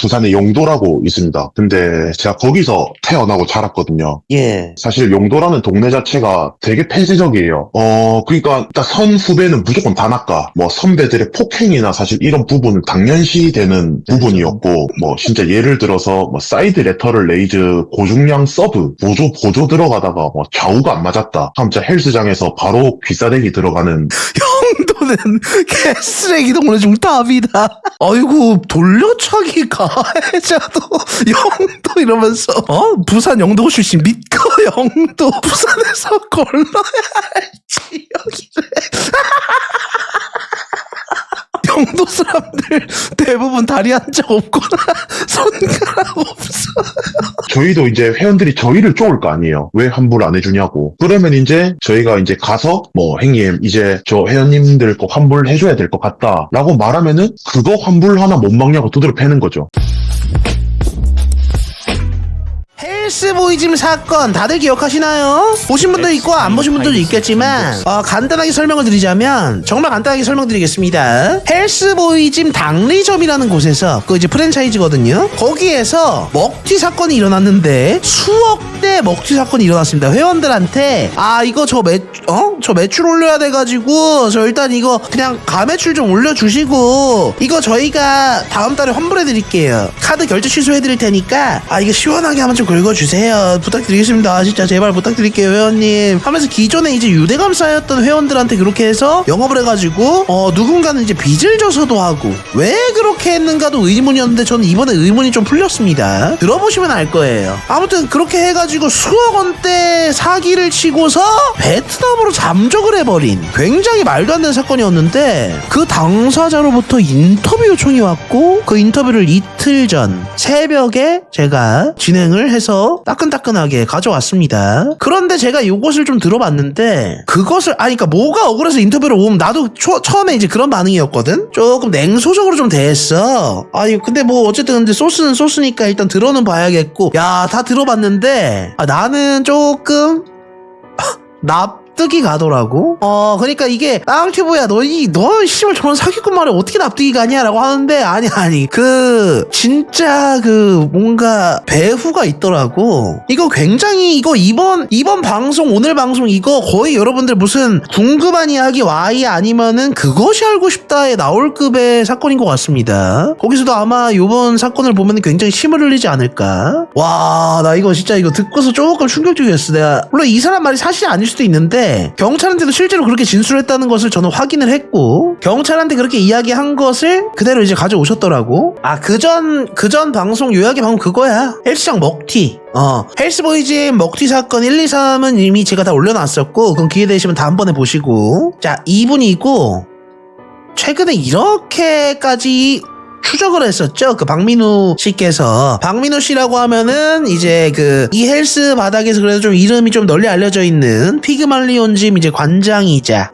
부산에 용도라고 있습니다. 근데 제가 거기서 태어나고 자랐거든요. 예. 사실 용도라는 동네 자체가 되게 폐쇄적이에요. 그러니까 딱 선후배는 무조건 단아까, 뭐 선배들의 폭행이나 사실 이런 부분은 당연시되는 부분이었고, 뭐 진짜 예를 들어서 뭐 사이드 레터럴 레이즈 고중량 서브 보조 들어가다가 뭐 좌우가 안 맞았다. 하면 진짜 헬스장에서 바로 귀싸대기 들어가는. 형도는 개쓰레기 동네 중 답이다. 아이고 돌려차기 가해자도 영도 이러면서 부산 영도 출신 믿고 영도 부산에서 걸러야 할지 여기를 영도 사람들 대부분 다리 한 적 없거나 손가락 없어. 저희도 이제 회원들이 저희를 쪼을 거 아니에요. 왜 환불 안 해주냐고. 그러면 이제 저희가 이제 가서 뭐 형님 이제 저 회원님들 거 환불해줘야 될 것 같다 라고 말하면은 그거 환불 하나 못 막냐고 두드려 패는 거죠. 헬스보이즘 사건 다들 기억하시나요? 보신 분도 있고 안 보신 분들도 있겠지만 간단하게 설명을 드리자면 정말 간단하게 설명드리겠습니다. 헬스보이즘 당리점이라는 곳에서 그 이제 프랜차이즈거든요. 거기에서 먹튀 사건이 일어났는데 수억대 먹튀 사건이 일어났습니다. 회원들한테 이거 저 매출 올려야 돼가지고 저 일단 이거 그냥 가매출 좀 올려주시고 이거 저희가 다음 달에 환불해드릴게요. 카드 결제 취소해드릴 테니까 이거 시원하게 한번 좀 긁어주세요. 부탁드리겠습니다. 진짜 제발 부탁드릴게요 회원님 하면서 기존에 이제 유대감 쌓였던 회원들한테 그렇게 해서 영업을 해가지고 누군가는 이제 빚을 져서도 하고 왜 그렇게 했는가도 의문이었는데 저는 이번에 의문이 좀 풀렸습니다. 들어보시면 알 거예요. 아무튼 그렇게 해가지고 수억 원대 사기를 치고서 베트남으로 잠적을 해버린 굉장히 말도 안 되는 사건이었는데 그 당사자로부터 인터뷰 요청이 왔고 그 인터뷰를 이틀 전 새벽에 제가 진행을 해서 따끈따끈하게 가져왔습니다. 그런데 제가 이것을 좀 들어봤는데 그것을 그러니까 뭐가 억울해서 인터뷰를 오면 나도 처음에 이제 그런 반응이었거든. 조금 냉소적으로 좀 대했어. 근데 뭐 어쨌든 근데 소스는 소스니까 일단 들어는 봐야겠고 야 다 들어봤는데 나는 조금 납득이 가더라고. 그러니까 이게 빵튜브야 너 씨발 저런 사기꾼 말에 어떻게 납득이 가냐라고 하는데 아니 진짜 뭔가 배후가 있더라고. 이거 굉장히 이번 방송 오늘 방송 이거 거의 여러분들 무슨 궁금한 이야기 Y 아니면은 그것이 알고 싶다에 나올 급의 사건인 것 같습니다. 거기서도 아마 요번 사건을 보면 굉장히 침을 흘리지 않을까. 와, 나 이거 진짜 이거 듣고서 조금 충격적이었어. 내가 물론 이 사람 말이 사실이 아닐 수도 있는데 경찰한테도 실제로 그렇게 진술했다는 것을 저는 확인을 했고 경찰한테 그렇게 이야기한 것을 그대로 이제 가져오셨더라고. 그전 방송 요약의 방금 그거야. 헬스장 먹튀. 헬스보이즘 먹튀 사건 1, 2, 3은 이미 제가 다 올려놨었고 그럼 기회 되시면 다음번에 보시고 자 이분이고 최근에 이렇게까지 추적을 했었죠. 박민우 씨께서. 박민우 씨라고 하면은 이제 이 헬스 바닥에서 그래도 좀 이름이 좀 널리 알려져 있는 피그말리온짐 이제 관장이자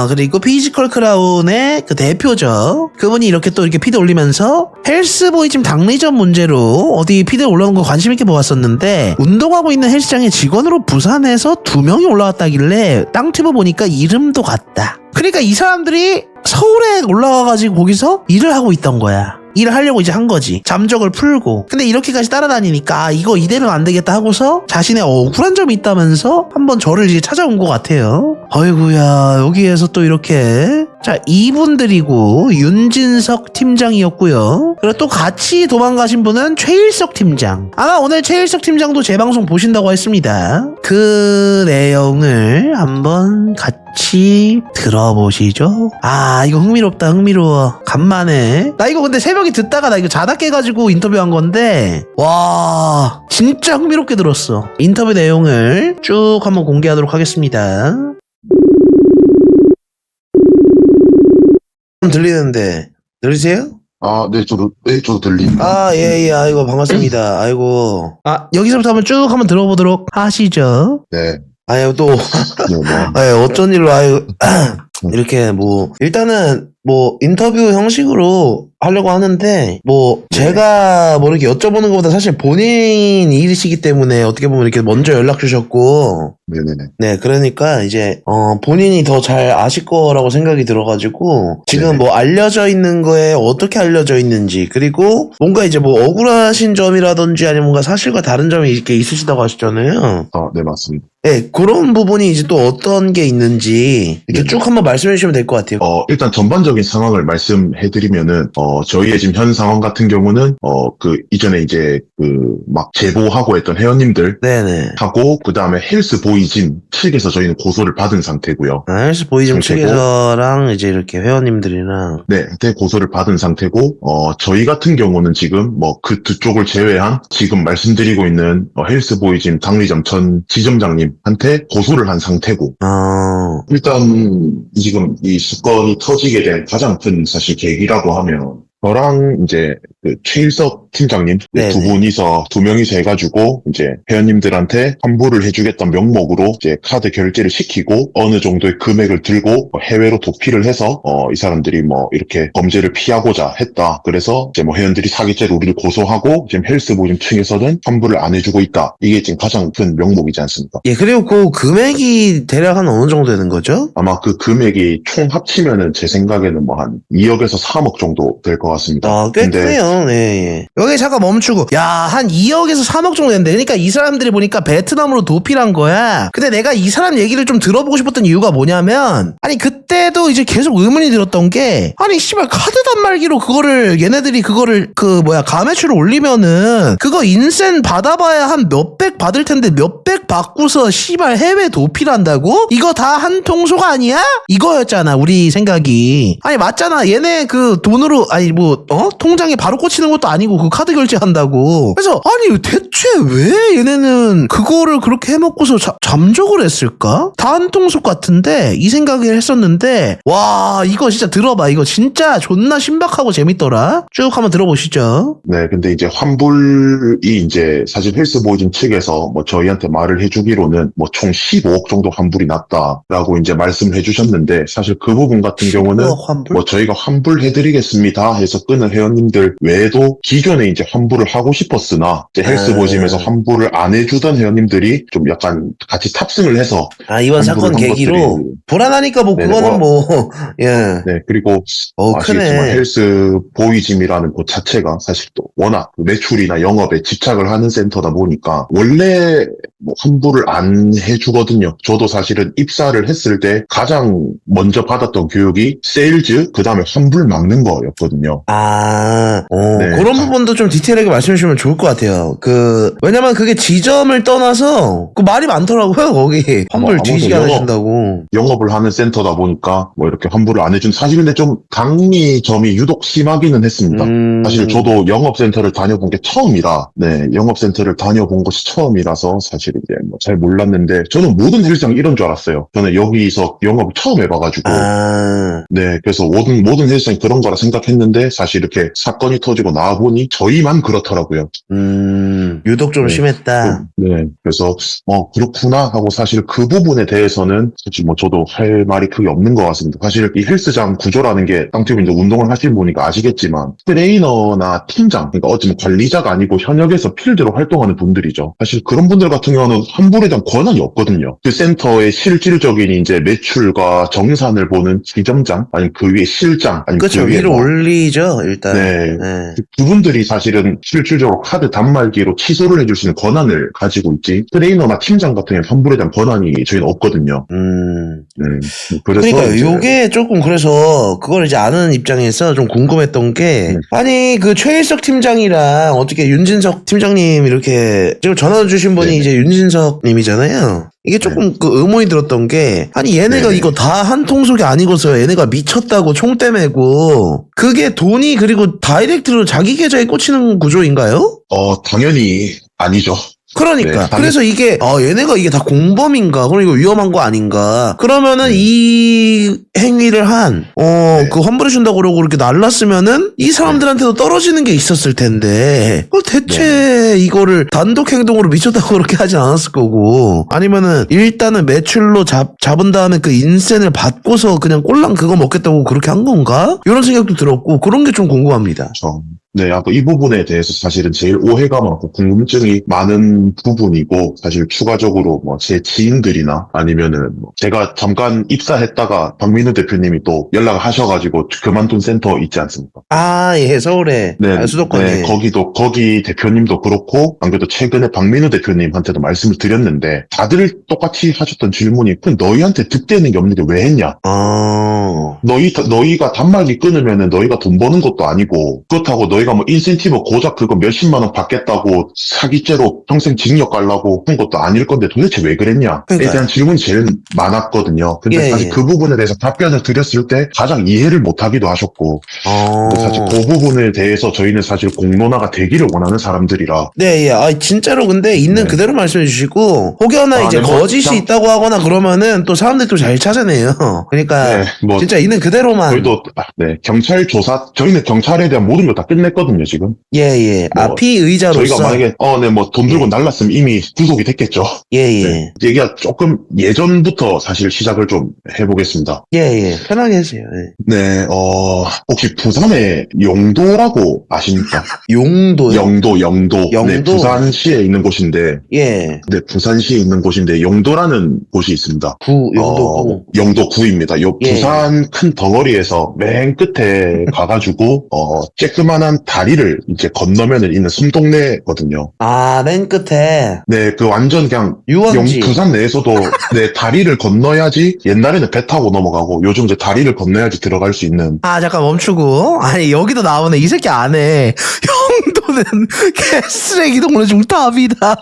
그리고 피지컬 크라운의 대표죠. 그분이 이렇게 또 이렇게 피드 올리면서 헬스보이즘 당리점 문제로 어디 피드 올라온 거 관심 있게 보았었는데 운동하고 있는 헬스장의 직원으로 부산에서 2명이 올라왔다길래 땅튜브 보니까 이름도 같다. 그러니까 이 사람들이 서울에 올라와가지고 거기서 일을 하고 있던 거야. 일을 하려고 이제 한 거지. 잠적을 풀고. 근데 이렇게까지 따라다니니까 이거 이대로는 안 되겠다 하고서 자신의 억울한 점이 있다면서 한번 저를 이제 찾아온 것 같아요. 어이구야 여기에서 또 이렇게 자 이분들이고 윤진석 팀장이었고요. 그리고 또 같이 도망가신 분은 최일석 팀장. 아마 오늘 최일석 팀장도 제 방송 보신다고 했습니다. 그 내용을 한번 같이 들어보시죠. 이거 흥미로워. 간만에 나 이거 근데 새벽에 듣다가 나 이거 자다 깨가지고 인터뷰한 건데 와 진짜 흥미롭게 들었어. 인터뷰 내용을 쭉 한번 공개하도록 하겠습니다. 들리는데 들리세요? 네, 저도 들립니다. 예, 아이고, 반갑습니다. 아이고. 여기서부터 한번 들어보도록 하시죠. 네. 또, 어쩐 일로, 이렇게 일단은 인터뷰 형식으로 하려고 하는데, 제가 이렇게 여쭤보는 것보다 사실 본인 일이시기 때문에 어떻게 보면 이렇게 먼저 연락 주셨고, 네네네. 네, 그러니까 이제 본인이 더 잘 아실 거라고 생각이 들어가지고 지금 네네. 뭐 알려져 있는 거에 어떻게 알려져 있는지 그리고 뭔가 이제 뭐 억울하신 점이라든지 아니면 뭔가 사실과 다른 점이 이렇게 있으시다고 하셨잖아요. 네, 맞습니다. 네, 그런 부분이 이제 또 어떤 게 있는지 이렇게 네네. 쭉 한번 말씀해 주시면 될 것 같아요. 일단 전반적인 상황을 말씀해드리면은, 저희의 지금 현 상황 같은 경우는, 이전에 이제, 막 제보하고 했던 회원님들, 네네. 하고, 그 다음에 헬스보이진 측에서 저희는 고소를 받은 상태고요. 헬스 보이즘 상태고. 측에서랑 이제 이렇게 회원님들이랑 네, 그때 고소를 받은 상태고, 저희 같은 경우는 지금 그 두 쪽을 제외한 지금 말씀드리고 있는 헬스보이진 당리점 전 지점장님한테 고소를 한 상태고, 일단 지금 이 사건이 터지게 된 가장 큰 사실 계기라고 하면 저랑 이제 최일석 팀장님 네네. 두 명이서 해가지고 이제 회원님들한테 환불을 해주겠다는 명목으로 이제 카드 결제를 시키고 어느 정도의 금액을 들고 해외로 도피를 해서 이 사람들이 이렇게 범죄를 피하고자 했다. 그래서 이제 회원들이 사기죄로 우리를 고소하고 지금 헬스보이즘 층에서는 환불을 안 해주고 있다. 이게 지금 가장 큰 명목이지 않습니까? 예, 그리고 그 금액이 대략 한 어느 정도 되는 거죠? 아마 그 금액이 총 합치면은 제 생각에는 한 2억에서 3억 정도 될 것 같습니다. 꽤 크네요. 네. 여기 잠깐 멈추고. 야, 한 2억에서 3억 정도 된대. 그러니까 이 사람들이 보니까 베트남으로 도피를 한 거야. 근데 내가 이 사람 얘기를 좀 들어보고 싶었던 이유가 뭐냐면, 아니, 그때도 이제 계속 의문이 들었던 게, 아니, 씨발, 카드 단말기로 얘네들이 가매출을 올리면은, 그거 인센 받아봐야 한 몇백 받을 텐데, 몇백 받고서, 씨발, 해외 도피를 한다고? 이거 다 한 통속 아니야? 이거였잖아, 우리 생각이. 아니, 맞잖아. 얘네 그 돈으로, 통장에 바로 꽂히는 것도 아니고 그 카드 결제한다고. 그래서 아니 대체 왜 얘네는 그거를 그렇게 해먹고서 잠적을 했을까? 다 한 통속 같은데 이 생각을 했었는데 와 이거 진짜 들어봐. 이거 진짜 존나 신박하고 재밌더라. 쭉 한번 들어보시죠. 네, 근데 이제 환불이 이제 사실 헬스보이즘 측에서 저희한테 말을 해주기로는 총 15억 정도 환불이 났다라고 이제 말씀을 해주셨는데 사실 그 부분 같은 경우는 환불? 저희가 환불해드리겠습니다 해서 끊은 회원님들 외에도 기존에 이제 환불을 하고 싶었으나 이제 헬스보이즘에서 환불을 안 해주던 회원님들이 좀 약간 같이 탑승을 해서 이번 사건 환불을 한 계기로 것들이 불안하니까 네네, 그거는 예. 네, 그리고 아시겠지만 크네. 헬스보이즘이라는 곳 자체가 사실 또 워낙 매출이나 영업에 집착을 하는 센터다 보니까 원래 환불을 안 해주거든요. 저도 사실은 입사를 했을 때 가장 먼저 받았던 교육이 세일즈, 그 다음에 환불 막는 거였거든요. 네. 그런 부분도 좀 디테일하게 말씀해 주시면 좋을 것 같아요. 왜냐면 그게 지점을 떠나서 말이 많더라고요, 거기. 환불 뒤지게 안 해준다고. 영업을 하는 센터다 보니까 이렇게 환불을 안 해준 사실 근데 좀 당리점이 유독 심하기는 했습니다. 사실 저도 영업센터를 다녀본 게 처음이라 영업센터를 다녀본 것이 처음이라서 사실 이제 잘 몰랐는데 저는 모든 헬스장 이런 줄 알았어요. 저는 여기서 영업을 처음 해봐가지고 네, 그래서 모든 헬스장이 그런 거라 생각했는데 사실 이렇게 사건이 터지고 나와보니 저희만 그렇더라고요. 유독 좀 심했다. 네, 그래서 그렇구나 하고 사실 그 부분에 대해서는 사실 저도 할 말이 크게 없는 것 같습니다. 사실 이 헬스장 구조라는 게 땅튜브 운동을 하시는 분이니까 아시겠지만 트레이너나 팀장, 그러니까 어쩌면 관리자가 아니고 현역에서 필드로 활동하는 분들이죠. 사실 그런 분들 같은 경우는 환불에 대한 권한이 없거든요. 그 센터의 실질적인 이제 매출과 정산을 보는 지점장, 아니면 그 위에 실장, 아니면 그렇죠. 그 위에 위로 올리죠, 일단. 네. 그분들이 사실은 실질적으로 카드 단말기로 취소를 해줄 수 있는 권한을 가지고 있지 트레이너나 팀장 같은 경우는 환불에 대한 권한이 저희는 없거든요. 그래서 그러니까 요게 조금 그래서 그걸 이제 아는 입장에서 좀 궁금했던 게 아니 그 최일석 팀장이랑 어떻게 윤진석 팀장님 이렇게 지금 전화 주신 분이 이제 윤진석 님이잖아요. 이게 조금 의문이 들었던 게 아니 얘네가 이거 다 한 통속이 아니고서 얘네가 미쳤다고 총대 메고 그게 돈이 그리고 다이렉트로 자기 계좌에 꽂히는 구조인가요? 당연히 아니죠. 그러니까 그래서 이게 얘네가 이게 다 공범인가 그럼 이거 위험한 거 아닌가 그러면은 이 행위를 한 그 환불해준다고 그러고 그렇게 날랐으면은 이 사람들한테도 떨어지는 게 있었을 텐데 대체 이거를 단독 행동으로 미쳤다고 그렇게 하진 않았을 거고 아니면은 일단은 매출로 잡은 다음에 그 인센을 받고서 그냥 꼴랑 그거 먹겠다고 그렇게 한 건가 이런 생각도 들었고 그런 게 좀 궁금합니다. 그렇죠. 네, 아까 이 부분에 대해서 사실은 제일 오해가 많고 궁금증이 많은 부분이고, 사실 추가적으로 뭐 제 지인들이나 아니면은 뭐 제가 잠깐 입사했다가 박민우 대표님이 또 연락을 하셔가지고 그만둔 센터 있지 않습니까? 아, 예, 서울에. 네, 아, 수도권에. 네, 거기 대표님도 그렇고, 안 그래도 최근에 박민우 대표님한테도 말씀을 드렸는데, 다들 똑같이 하셨던 질문이, 그럼 너희한테 득되는 게 없는데 왜 했냐? 너희가 단말기 끊으면은 너희가 돈 버는 것도 아니고, 그렇다고 너희가 뭐 인센티브 고작 그거 몇십만 원 받겠다고 사기죄로 평생 징역 가려고 한 것도 아닐 건데 도대체 왜 그랬냐? 에 그러니까요. 대한 질문이 제일 많았거든요. 근데 예, 사실 예. 그 부분에 대해서 답변을 드렸을 때 가장 이해를 못 하기도 하셨고, 근데 사실 그 부분에 대해서 저희는 사실 공론화가 되기를 원하는 사람들이라. 네, 예. 아, 진짜로 근데 있는 네. 그대로 말씀해 주시고, 혹여나 아, 이제 네, 뭐, 거짓이 그냥- 있다고 하거나 그러면은 또 사람들이 또 잘 찾아내요. 그러니까, 네, 뭐 진짜 있는 그대로만. 저희도 네, 경찰 조사, 저희는 경찰에 대한 모든 걸 다 끝냈거든요, 지금. 예, 예. 아, 뭐, 피의자로서. 저희가 만약에 네, 뭐 돈 들고 예. 날랐으면 이미 구속이 됐겠죠. 예, 예. 네. 얘기가 조금 예전부터 사실 시작을 좀 해보겠습니다. 예, 예. 편하게 하세요. 예. 네, 혹시 부산의 영도라고 아십니까? 용도요? 영도. 영도? 네, 부산시에 있는 곳인데, 예. 네, 부산시에 있는 곳인데, 영도라는 곳이 있습니다. 용도구. 영도구입니다. 예. 부산 큰 덩어리에서 맨 끝에 가가지고, 쬐끄만한 다리를 이제 건너면은 있는 섬동네거든요. 아, 맨 끝에. 네, 그 완전 그냥 유원지. 부산 내에서도 네, 다리를 건너야지 옛날에는 배 타고 넘어가고 요즘 이제 다리를 건너야지 들어갈 수 있는 아, 잠깐 멈추고. 아니, 여기도 나오네. 이 새끼 안 해. 영도는 개쓰레기 동네 중 탑이다.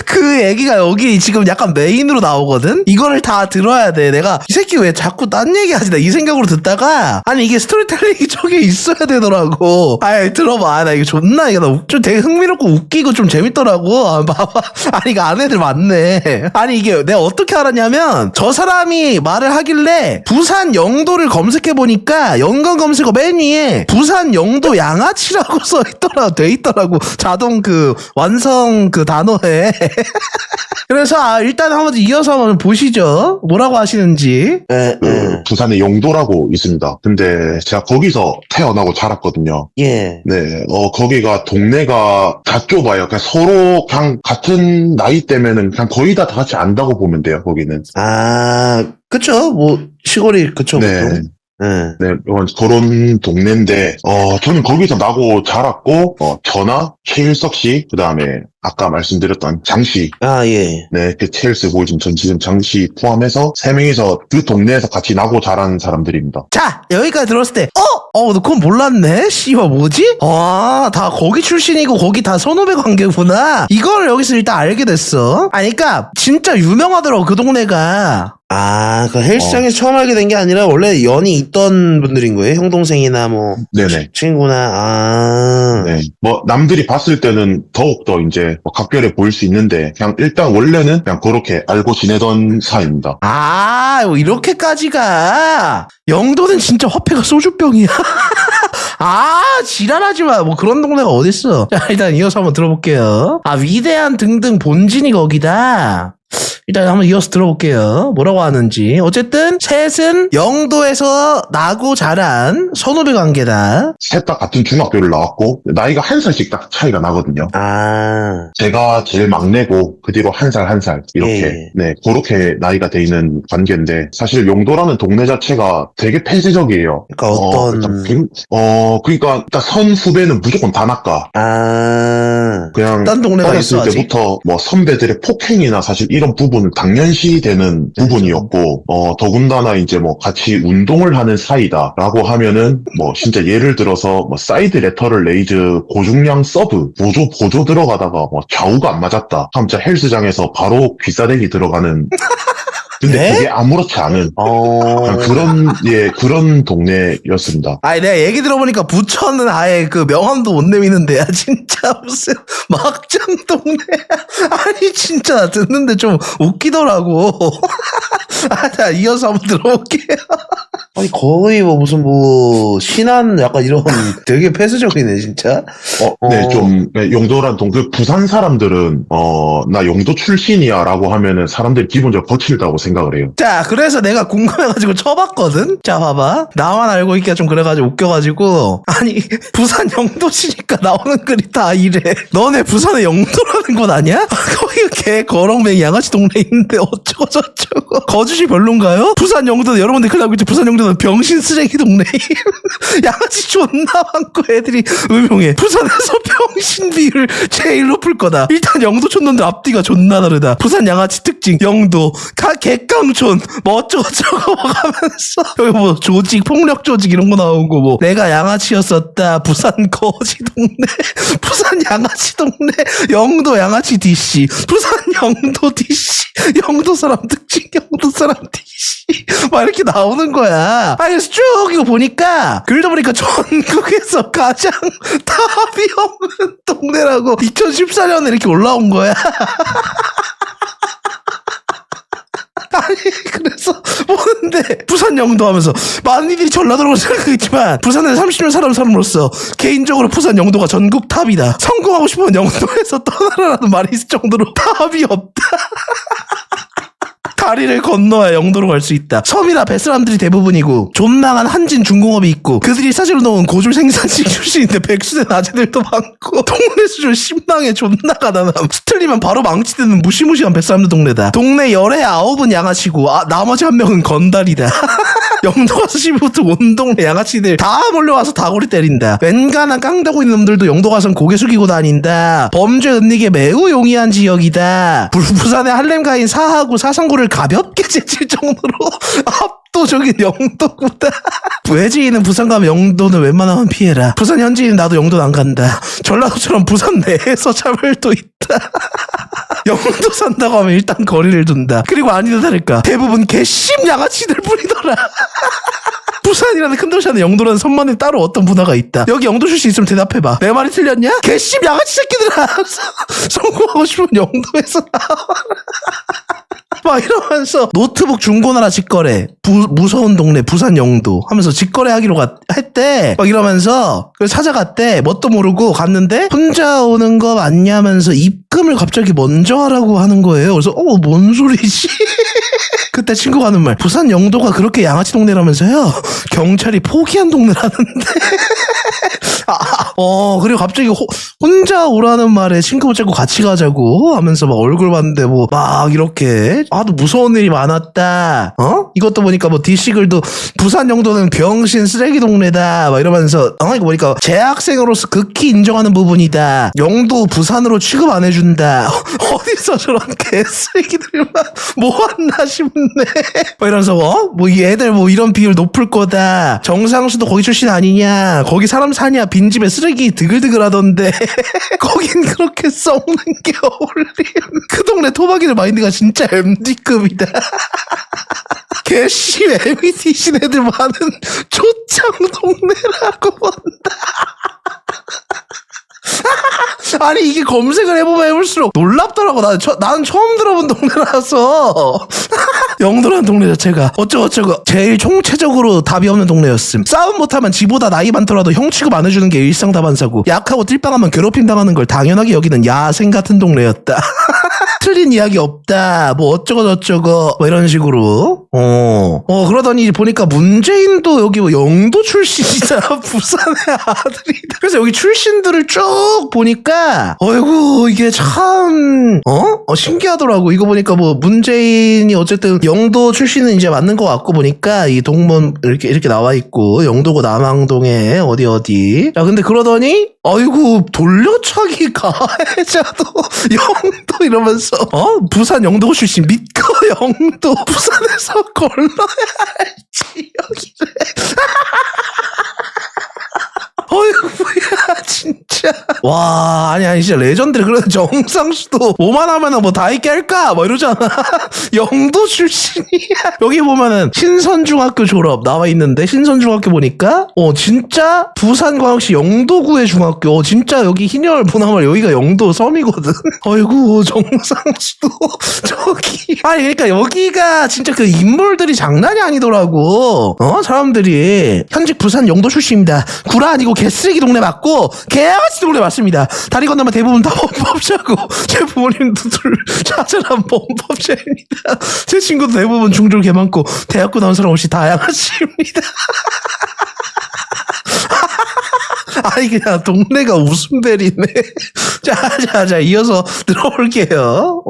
그 얘기가 여기 지금 약간 메인으로 나오거든? 이거를 다 들어야 돼. 내가 이 새끼 왜 자꾸 딴 얘기 하지? 나 이 생각으로 듣다가 아니 이게 스토리텔링이 저게 있어야 되더라고. 아이 들어봐. 나 이거 존나 이거 좀 되게 흥미롭고 웃기고 좀 재밌더라고. 아, 봐봐. 아니 이거 안 애들 많네. 아니 이게 내가 어떻게 알았냐면 저 사람이 말을 하길래 부산 영도를 검색해보니까 연관 검색어 맨 위에 부산 영도 양아치라고 돼 있더라고. 자동 그 완성 그 단어에. 그래서 일단 한번 이어서 한번 보시죠. 뭐라고 하시는지. 부산의 영도라고 있습니다. 근데 제가 거기서 태어나고 자랐거든요. 예. 네, 거기가 동네가 다 좁아요. 그냥 서로 그냥 같은 나이 때면은 그냥 거의 다 같이 안다고 보면 돼요. 거기는. 아, 그쵸. 뭐 시골이 그쵸. 네. 보통. 네, 그런 동네인데, 저는 거기서 나고 자랐고, 저나 최일석 씨, 그 다음에 아까 말씀드렸던 장 씨, 아, 예. 네, 그 첼스 보이즘 전 지금 장 씨 포함해서 세 명이서 그 동네에서 같이 나고 자란 사람들입니다. 자, 여기까지 들었을 때, 너 그건 몰랐네? 씨발, 뭐지? 다 거기 출신이고, 거기 다 선후배 관계구나. 이걸 여기서 일단 알게 됐어. 그러니까, 진짜 유명하더라고, 그 동네가. 그 헬스장에서 처음 알게 된 게 아니라, 원래 연이 있던 분들인 거예요? 형, 동생이나 뭐, 네네. 친구나, 네, 뭐 남들이 봤을 때는 더욱더 이제 각별해 보일 수 있는데, 그냥 일단 원래는 그냥 그렇게 알고 지내던 사이입니다. 뭐 이렇게까지가. 영도는 진짜 화폐가 소주병이야. 지랄하지 마. 뭐 그런 동네가 어딨어. 자, 일단 이어서 한번 들어볼게요. 위대한 등등 본진이 거기다. 일단 한번 이어서 들어볼게요. 뭐라고 하는지. 어쨌든 셋은 영도에서 나고 자란 선후배 관계다. 셋 다 같은 중학교를 나왔고, 나이가 한 살씩 딱 차이가 나거든요. 제가 제일 막내고, 그 뒤로 한 살, 이렇게. 예. 네, 그렇게 나이가 돼 있는 관계인데, 사실 영도라는 동네 자체가 되게 폐쇄적이에요. 그러니까 그러니까, 일단 선 후배는 무조건 다 낚아. 그냥, 딴 동네가 어렸을 있어, 아직? 때부터, 뭐, 선배들의 폭행이나 사실 이런 부분은 당연시 되는 부분이었고, 더군다나 이제 뭐, 같이 운동을 하는 사이다라고 하면은, 뭐, 진짜 예를 들어서, 뭐, 사이드 레터럴 레이즈 고중량 서브, 보조 들어가다가, 뭐, 좌우가 안 맞았다. 하면 진짜 헬스장에서 바로 귀싸대기 들어가는, 근데 네? 그게 아무렇지 않은, 그런 동네였습니다. 내가 얘기 들어보니까 부천은 아예 그 명함도 못 내미는데, 진짜 무슨 막장 동네야. 진짜 나 듣는데 좀 웃기더라고. 자, 이어서 한번 들어볼게요. 거의 뭐 무슨 뭐 신안 약간 이런 되게 폐쇄적이네 진짜. 네, 좀 영도란 부산 사람들은 나 영도 출신이야라고 하면은 사람들이 기본적으로 거칠다고 생각. 생각을 해요. 자, 그래서 내가 궁금해가지고 쳐봤거든? 자, 봐봐. 나만 알고 있기가 좀 그래가지고 웃겨가지고. 아니, 부산 영도시니까 나오는 글이 다 이래. 너네 부산에 영도라는 곳 아니야? 거기가 개 거렁뱅이 양아치 동네 있는데 어쩌고저쩌고. 거주시 별론가요? 부산 영도는 여러분들 큰일 나고 있죠. 부산 영도는 병신 쓰레기 동네. 양아치 존나 많고 애들이 음흉해. 부산에서 병신 비율 제일 높을 거다. 일단 영도 촌놈들 앞뒤가 존나 다르다. 부산 양아치 특징 영도 객강촌 뭐 어쩌고저쩌고 가면서 여기 뭐 조직 폭력 조직 이런 거 나오고 뭐 내가 양아치였었다. 부산 거지 동네 부산 양아치 동네 영도 양아치 DC 부산 영도 DC 영도 사람 특징 영도 사람 DC 막 이렇게 나오는 거야. 아 그래서 쭉 이거 보니까 글도 보니까 전국에서 가장 답이 없는 동네라고 2014년에 이렇게 올라온 거야. 아니 그래서 보는데 부산 영도 하면서 많은 이들이 전라도라고 생각하겠지만 부산에 30년 살아온 사람으로서 개인적으로 부산 영도가 전국 탑이다. 성공하고 싶으면 영도에서 떠나라라는 말이 있을 정도로 답이 없다. 다리를 건너야 영도로 갈 수 있다. 섬이라 뱃사람들이 대부분이고 존망한 한진 중공업이 있고 그들이 사실로 넣은 고졸 생산직 출신인데 백수된 아재들도 많고 동네 수준 심랑에 존나 가난함. 스틀리면 바로 망치되는 무시무시한 뱃사람들 동네다. 동네 열에 9은 양아치고 나머지 한 명은 건달이다. 영도 가서 12부터 온 동네 양아치들 다 몰려와서 다구리 때린다. 웬간한 깡다고 있는 놈들도 영도 가선 고개 숙이고 다닌다. 범죄 은닉에 매우 용이한 지역이다. 부산의 할렘가인 사하구 사상구를 가볍게 제칠 정도로 압도적인 영도구다. 외지인은 부산 가면 영도는 웬만하면 피해라. 부산 현지인은 나도 영도는 안 간다. 전라도처럼 부산 내에서 차별도 있다. 영도 산다고 하면 일단 거리를 둔다. 그리고 아니다 다를까 대부분 개심 양아치들 뿐이더라. 부산이라는 큰 도시 안에 영도라는 선만에 따로 어떤 문화가 있다. 여기 영도 출신 있으면 대답해봐. 내 말이 틀렸냐? 개심 양아치 새끼들아. 성공하고 싶으면 영도에서 나와라. 막 이러면서 노트북 중고나라 직거래 무서운 동네 부산 영도 하면서 직거래 하기로 했대. 막 이러면서 그래서 찾아갔대. 뭣도 모르고 갔는데 혼자 오는 거 맞냐면서 입금을 갑자기 먼저 하라고 하는 거예요. 그래서 뭔 소리지? 그때 친구가 하는 말 부산 영도가 그렇게 양아치 동네라면서요? 경찰이 포기한 동네라는데. 그리고 갑자기 혼자 오라는 말에 친구 붙잡고 같이 가자고 하면서 막 얼굴 봤는데 뭐 막 이렇게 또 무서운 일이 많았다. 이것도 보니까 뭐 DC글도 부산 영도는 병신 쓰레기 동네다 막 이러면서 이거 보니까 재학생으로서 극히 인정하는 부분이다. 영도 부산으로 취급 안 해준다. 어디서 저런 개쓰레기들만 모았나 싶네. 막 이러면서 뭐 이 애들 뭐 이런 비율 높을 거다. 정상수도 거기 출신 아니냐. 거기 사람 사냐. 빈집에 쓰레기 드글드글 하던데 거긴 그렇게 썩는 게 어울림. 그 동네 토박이들 마인드가 진짜 MD급이다. 개씨 MD신 애들 많은 초창 동네라고 본다. 아니 이게 검색을 해보면 해볼수록 놀랍더라고. 나는 처음 들어본 동네라서. 영도라는 동네 자체가 어쩌고저쩌고 제일 총체적으로 답이 없는 동네였음. 싸움 못하면 지보다 나이 많더라도 형 취급 안 해주는 게 일상다반사고 약하고 띨빵하면 괴롭힘 당하는 걸 당연하게 여기는 야생 같은 동네였다. 틀린 이야기 없다. 뭐 어쩌고저쩌고 뭐 이런 식으로. 그러더니 보니까 문재인도 여기 뭐 영도 출신이다. 부산의 아들이. 그래서 여기 출신들을 쭉 보니까 어이구 이게 참 신기하더라고. 이거 보니까 뭐 문재인이 어쨌든 영도 출신은 이제 맞는 것 같고 보니까 이 동문 이렇게 나와 있고 영도고 남항동에 어디. 자 근데 그러더니 어이구 돌려차기 가해자도 영도 이러면서 부산 영도 출신 믿고 영도 부산에서 걸러야 할지 여기를. 어이구야 진짜. 와 아니 진짜 레전드래. 그래도 정상수도 뭐만 하면은 뭐 다 있게 할까 뭐 이러잖아. 영도 출신이야. 여기 보면은 신선중학교 졸업 나와 있는데 신선중학교 보니까 진짜 부산광역시 영도구의 중학교. 진짜 여기 흰혈 보나말 여기가 영도 섬이거든. 어이구 정상수도 저기. 아니 그러니까 여기가 진짜 그 인물들이 장난이 아니더라고. 사람들이 현직 부산 영도 출신입니다. 구라 아니고 개쓰레기 동네 맞고 개양아치 동네 맞습니다. 다리 건너면 대부분 다 범법자고 제 부모님도 둘 자잘한 범법자입니다. 제 친구도 대부분 중졸 개 많고 대학교 나온 사람 없이 다양하십니다. 아니 그냥 동네가 웃음벨이네. 자 이어서 들어볼게요.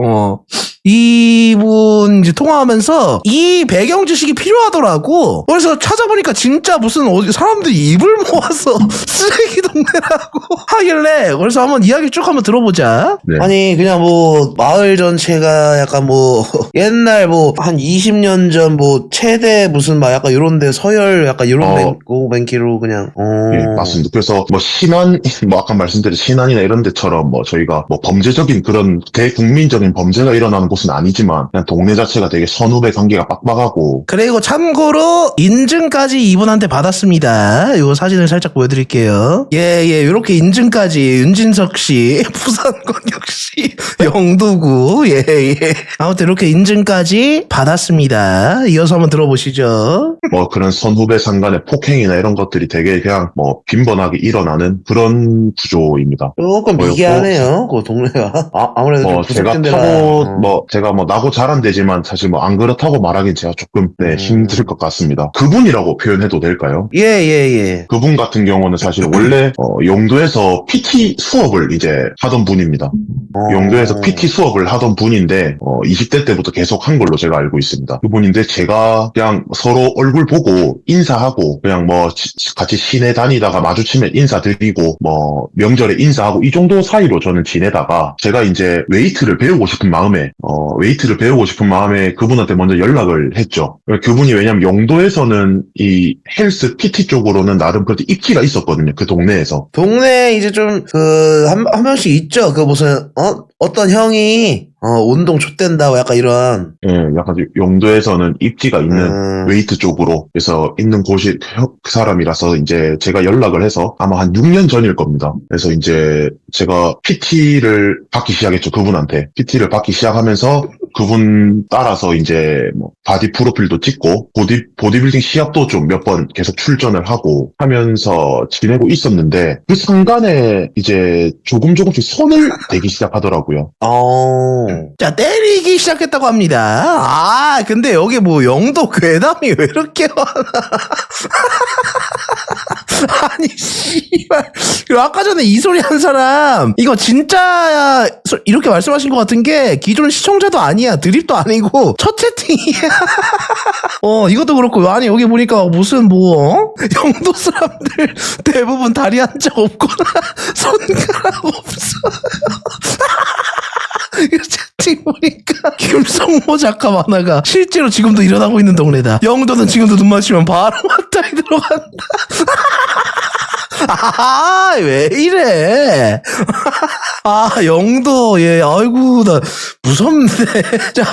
이분 이제 통화하면서 이 배경 지식이 필요하더라고. 그래서 찾아보니까 진짜 무슨 어디 사람들이 입을 모아서 쓰레기 동네라고 하길래 그래서 한번 이야기 쭉 한번 들어보자. 네. 아니 그냥 뭐 마을 전체가 약간 뭐 옛날 뭐 한 20년 전 뭐 최대 무슨 막 약간 요런데 서열 약간 요런 뱅키로 그냥 예, 맞습니다. 그래서 뭐 신안, 뭐 아까 말씀드린 신안이나 이런 데처럼 뭐 저희가 뭐 범죄적인 그런 대국민적인 범죄가 일어나는 곳은 아니지만 그냥 동네 자체가 되게 선후배 관계가 빡빡하고. 그리고 참고로 인증까지 이분한테 받았습니다. 요 사진을 살짝 보여드릴게요. 예, 요렇게 인증까지 윤진석 씨, 부산광역시 영도구, 예. 아무튼 이렇게 인증까지 받았습니다. 이어서 한번 들어보시죠. 뭐 그런 선후배 상간의 폭행이나 이런 것들이 되게 그냥 뭐 빈번하게 일어나는 그런 구조입니다. 조금 미개하네요, 그 동네가. 아무래도 뭐 좀 제가 부족한 데라. 제가 뭐 나고 자란 데지만 사실 뭐 안 그렇다고 말하긴 제가 조금 힘들 것 같습니다. 그분이라고 표현해도 될까요? 예. 그분 같은 경우는 사실 원래 용도에서 PT 수업을 이제 하던 분입니다. 용도에서 PT 수업을 하던 분인데 20대 때부터 계속 한 걸로 제가 알고 있습니다. 그분인데 제가 그냥 서로 얼굴 보고 인사하고 그냥 뭐 같이 시내 다니다가 마주치면 인사드리고 뭐 명절에 인사하고 이 정도 사이로 저는 지내다가 제가 이제 웨이트를 배우고 싶은 마음에 그분한테 먼저 연락을 했죠. 그분이 왜냐면 용도에서는 이 헬스 PT 쪽으로는 나름 그래도 입지가 있었거든요. 그 동네에서. 동네 이제 좀 한 명씩 있죠. 그 무슨 어떤 형이 운동 좆된다고 약간 이런. 예, 약간 용도에서는 입지가 있는 웨이트 쪽으로 해서 있는 곳이 그 사람이라서 이제 제가 연락을 해서 아마 한 6년 전일 겁니다. 그래서 이제 제가 PT를 받기 시작했죠. 그분한테. PT를 받기 시작하면서 그분 따라서 이제 뭐 바디 프로필도 찍고 보디빌딩 시합도 좀 몇 번 계속 출전을 하고 하면서 지내고 있었는데 그 상간에 이제 조금씩 손을 대기 시작하더라고요. 자, 때리기 시작했다고 합니다. 근데 여기 뭐 영도 괴담이 왜 이렇게 많아? 아니, 씨발. 그리고 아까 전에 이 소리 한 사람, 이거 진짜야, 이렇게 말씀하신 것 같은 게, 기존 시청자도 아니야, 드립도 아니고, 첫 채팅이야. 이것도 그렇고, 아니, 여기 보니까 무슨 영도 사람들 대부분 다리 한 짝 없거나, 손가락 없어. 채팅 보니까 김성모 작가 만화가 실제로 지금도 일어나고 있는 동네다. 영도는 지금도 눈 맞추면 바로 왔다리 들어간다. 왜 이래? 영도, 예, 아이고, 나 무섭네.